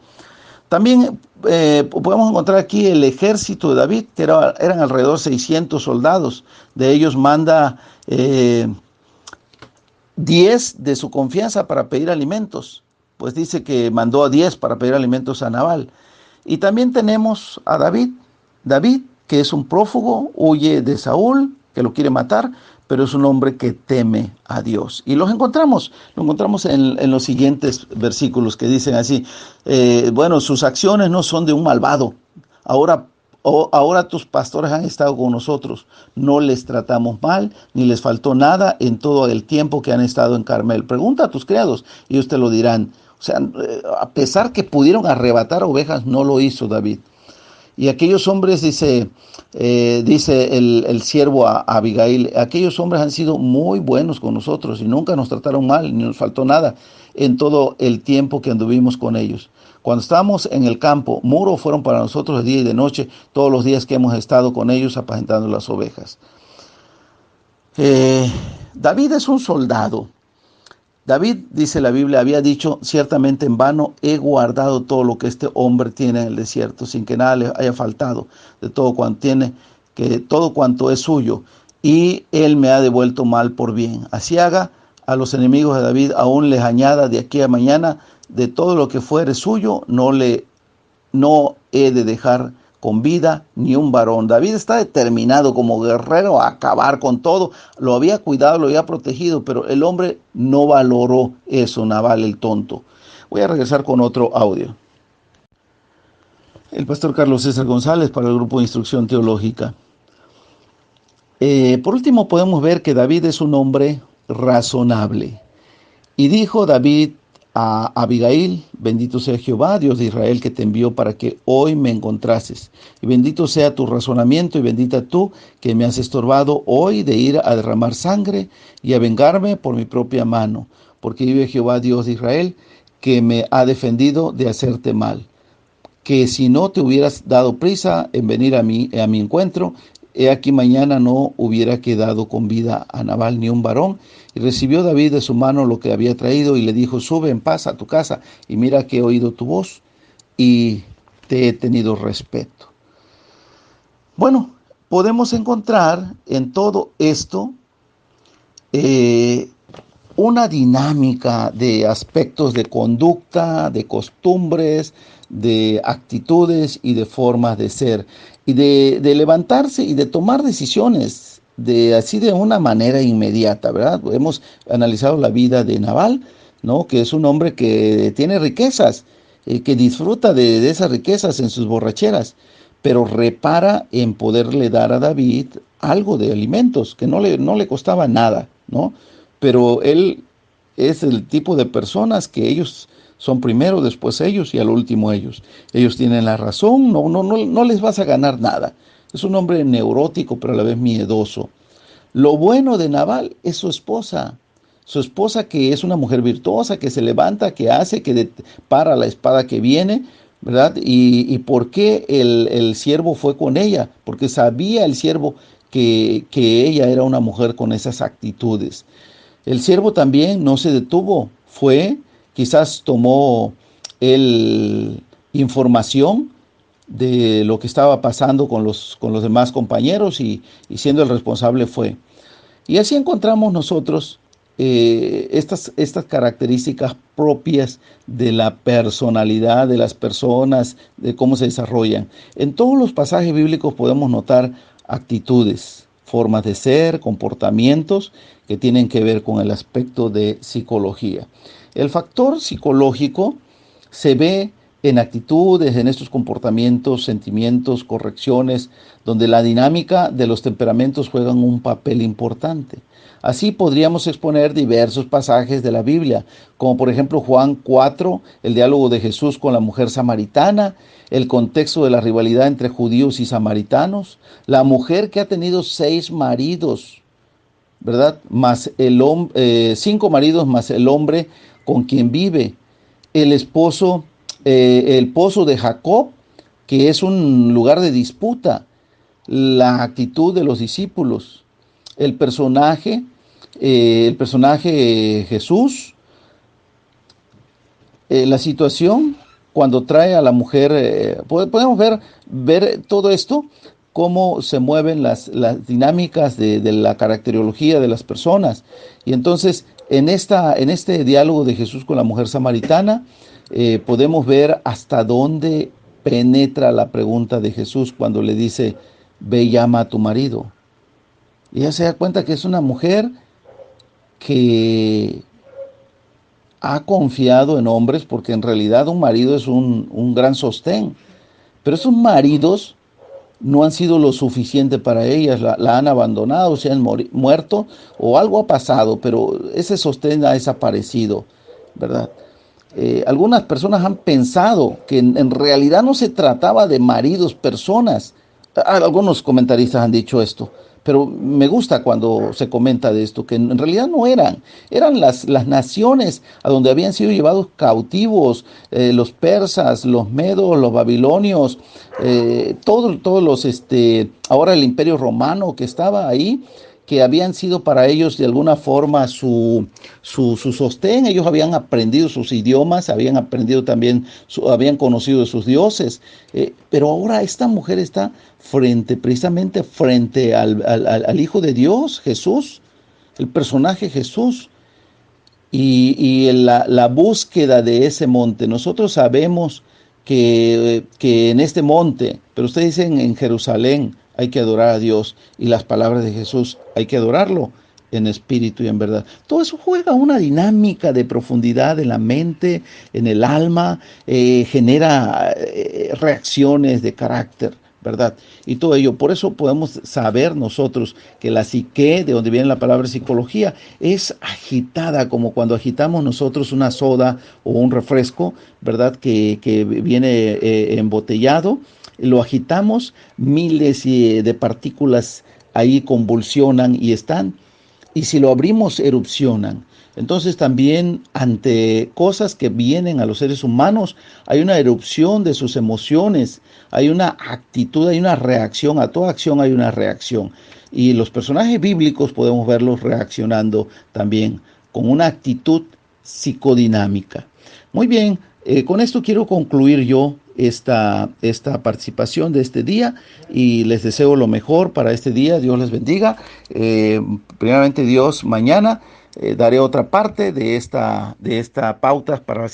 También podemos encontrar aquí el ejército de David, que eran alrededor de 600 soldados. De ellos manda 10 de su confianza para pedir alimentos. Pues dice que mandó a 10 para pedir alimentos a Nabal. Y también tenemos a David, que es un prófugo, huye de Saúl, que lo quiere matar, pero es un hombre que teme a Dios. Y lo encontramos en los siguientes versículos que dicen así, bueno, sus acciones no son de un malvado. Ahora tus pastores han estado con nosotros, no les tratamos mal, ni les faltó nada en todo el tiempo que han estado en Carmel. Pregunta a tus criados y ellos te lo dirán. O sea, a pesar que pudieron arrebatar ovejas, no lo hizo David. Y aquellos hombres, dice el siervo a Abigail, aquellos hombres han sido muy buenos con nosotros y nunca nos trataron mal, ni nos faltó nada en todo el tiempo que anduvimos con ellos. Cuando estábamos en el campo, muros fueron para nosotros de día y de noche, todos los días que hemos estado con ellos apacentando las ovejas. David es un soldado. David, dice la Biblia, había dicho, ciertamente en vano he guardado todo lo que este hombre tiene en el desierto, sin que nada le haya faltado de todo cuanto tiene, que todo cuanto es suyo, y él me ha devuelto mal por bien. Así haga a los enemigos de David, aún les añada de aquí a mañana, de todo lo que fuere suyo, no he de dejar con vida ni un varón. David está determinado como guerrero a acabar con todo. Lo había cuidado, lo había protegido, pero el hombre no valoró eso, Nabal el tonto. Voy a regresar con otro audio. El pastor Carlos César González para el grupo de instrucción teológica. Por último podemos ver que David es un hombre razonable. Y dijo David a Abigail, bendito sea Jehová, Dios de Israel, que te envió para que hoy me encontrases. Y bendito sea tu razonamiento y bendita tú que me has estorbado hoy de ir a derramar sangre y a vengarme por mi propia mano. Porque vive Jehová, Dios de Israel, que me ha defendido de hacerte mal. Que si no te hubieras dado prisa en venir a mi encuentro, he aquí mañana no hubiera quedado con vida a Nabal ni un varón. Y recibió David de su mano lo que había traído y le dijo, sube en paz a tu casa y mira que he oído tu voz y te he tenido respeto. Bueno, podemos encontrar en todo esto una dinámica de aspectos de conducta, de costumbres, de actitudes y de formas de ser y de levantarse y de tomar decisiones así de una manera inmediata, ¿verdad? Hemos analizado la vida de Nabal, ¿no?, que es un hombre que tiene riquezas, que disfruta de esas riquezas en sus borracheras, pero repara en poderle dar a David algo de alimentos, que no le costaba nada, ¿no? Pero él es el tipo de personas que ellos son primero, después ellos y al último ellos. Ellos tienen la razón, no les vas a ganar nada. Es un hombre neurótico, pero a la vez miedoso. Lo bueno de Nabal es su esposa que es una mujer virtuosa, que se levanta, que hace, para la espada que viene, ¿verdad? Y por qué el siervo fue con ella, porque sabía el siervo que ella era una mujer con esas actitudes. El siervo también no se detuvo, quizás tomó información de lo que estaba pasando con los demás compañeros y siendo el responsable fue. Y así encontramos nosotros estas características propias de la personalidad de las personas, de cómo se desarrollan. En todos los pasajes bíblicos podemos notar actitudes, formas de ser, comportamientos que tienen que ver con el aspecto de psicología. El factor psicológico se ve en actitudes, en estos comportamientos, sentimientos, correcciones, donde la dinámica de los temperamentos juegan un papel importante. Así podríamos exponer diversos pasajes de la Biblia, como por ejemplo Juan 4, el diálogo de Jesús con la mujer samaritana, el contexto de la rivalidad entre judíos y samaritanos, la mujer que ha tenido 6 maridos, ¿verdad? Más 5 maridos más el hombre con quien vive, el pozo de Jacob, que es un lugar de disputa, la actitud de los discípulos, el personaje Jesús, la situación cuando trae a la mujer, podemos ver todo esto, cómo se mueven las dinámicas de la caracterología de las personas. Y entonces, en este diálogo de Jesús con la mujer samaritana, podemos ver hasta dónde penetra la pregunta de Jesús cuando le dice, ve y llama a tu marido. Y ella se da cuenta que es una mujer que ha confiado en hombres, porque en realidad un marido es un gran sostén. Pero esos maridos no han sido lo suficiente para ellas, la han abandonado, se han muerto o algo ha pasado, pero ese sostén ha desaparecido, ¿verdad? Algunas personas han pensado que en realidad no se trataba de maridos, personas. Algunos comentaristas han dicho esto, pero me gusta cuando se comenta de esto, que en realidad no eran las naciones a donde habían sido llevados cautivos, los persas, los medos, los babilonios, todos ahora el imperio romano que estaba ahí, que habían sido para ellos de alguna forma su sostén. Ellos habían aprendido sus idiomas, habían aprendido también, habían conocido de sus dioses, pero ahora esta mujer está precisamente frente al Hijo de Dios, Jesús, el personaje Jesús, y la búsqueda de ese monte. Nosotros sabemos que en este monte, pero ustedes dicen en Jerusalén, hay que adorar a Dios, y las palabras de Jesús hay que adorarlo en espíritu y en verdad. Todo eso juega una dinámica de profundidad en la mente, en el alma, genera reacciones de carácter, ¿verdad? Y todo ello, por eso podemos saber nosotros que la psique, de donde viene la palabra psicología, es agitada, como cuando agitamos nosotros una soda o un refresco, ¿verdad? Que viene embotellado, lo agitamos, miles de partículas ahí convulsionan y están, y si lo abrimos erupcionan. Entonces también ante cosas que vienen a los seres humanos, hay una erupción de sus emociones, hay una actitud, hay una reacción, a toda acción hay una reacción. Y los personajes bíblicos podemos verlos reaccionando también con una actitud psicodinámica. Muy bien, con esto quiero concluir yo esta participación de este día y les deseo lo mejor para este día. Dios les bendiga. Primeramente Dios, mañana daré otra parte de esta pautas para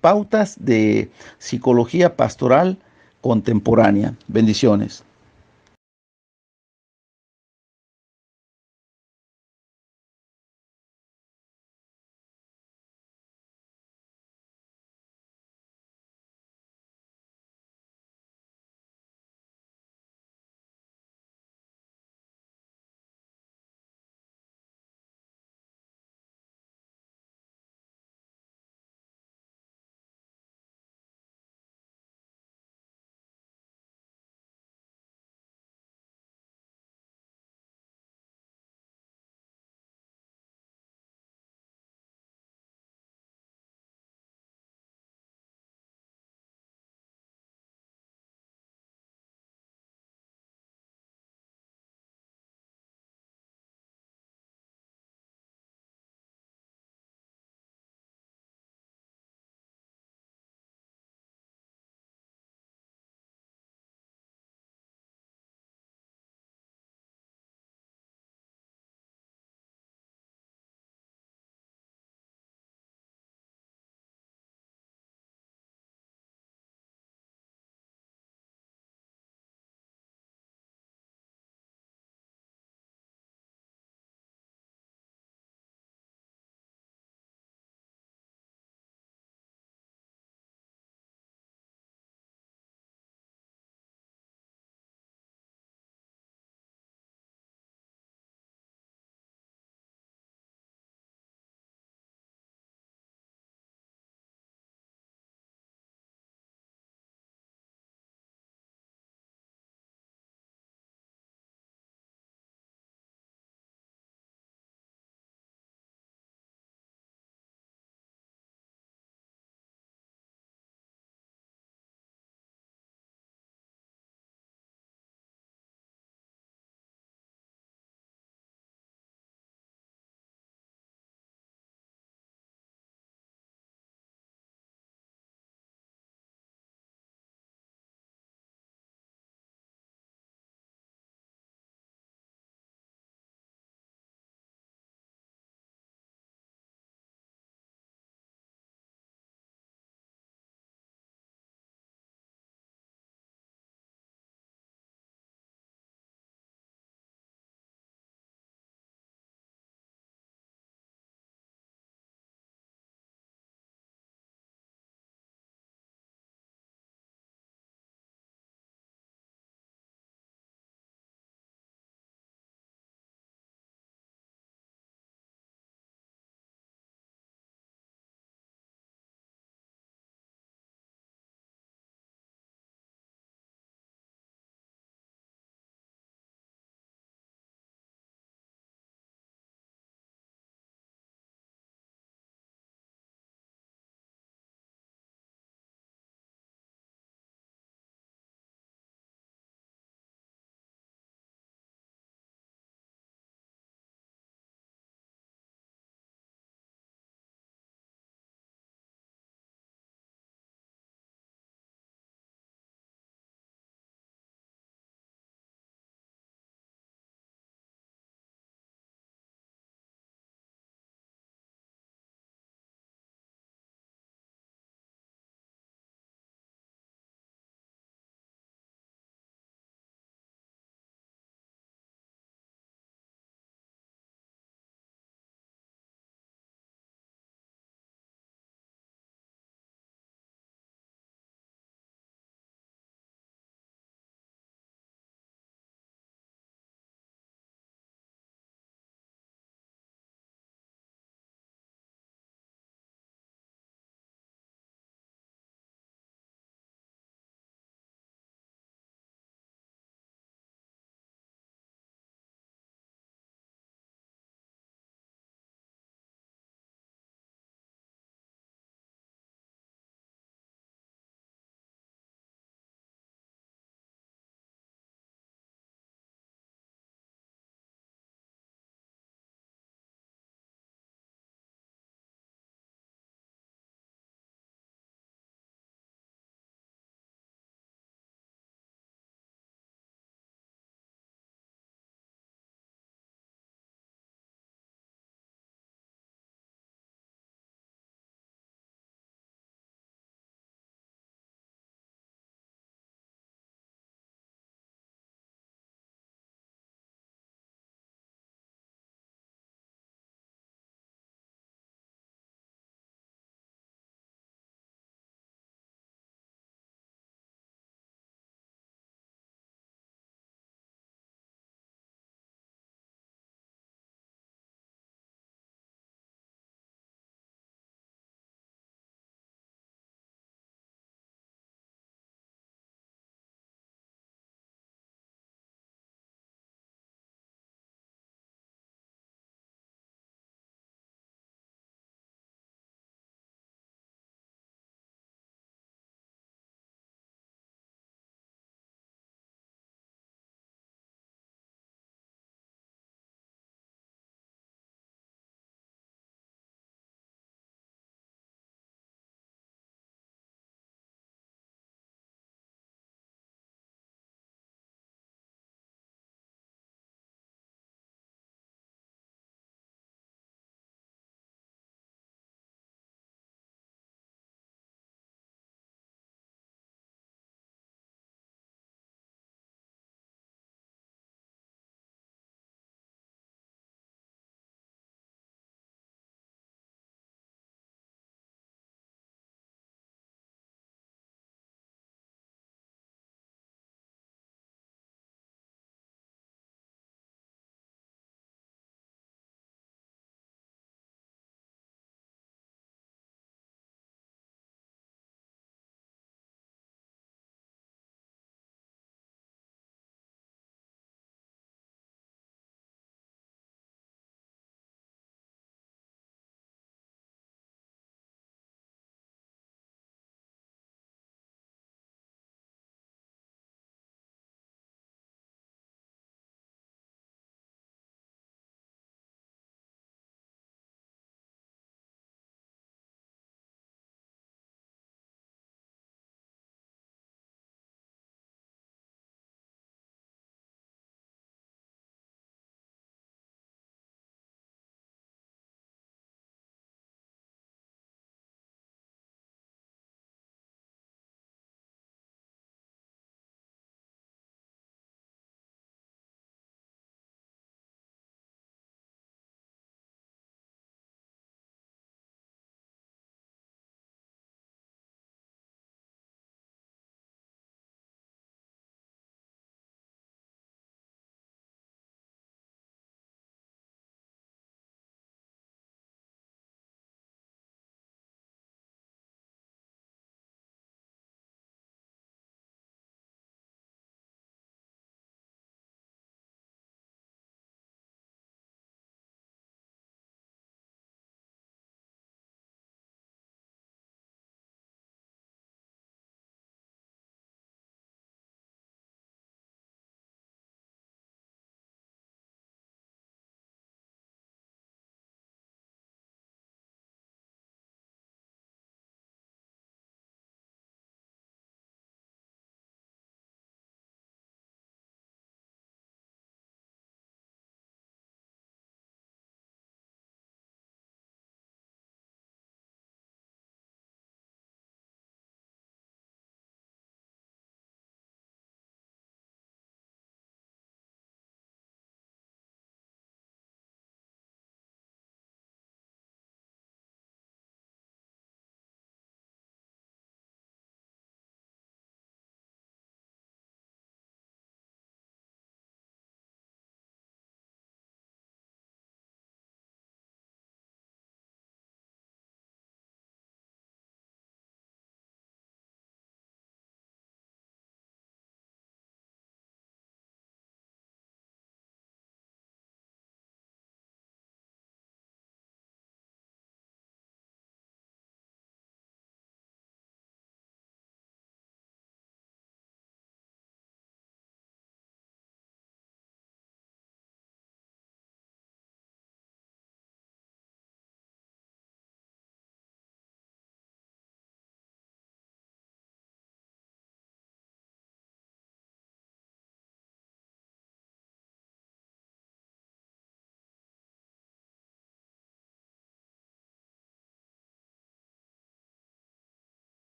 pautas de psicología pastoral contemporánea. Bendiciones.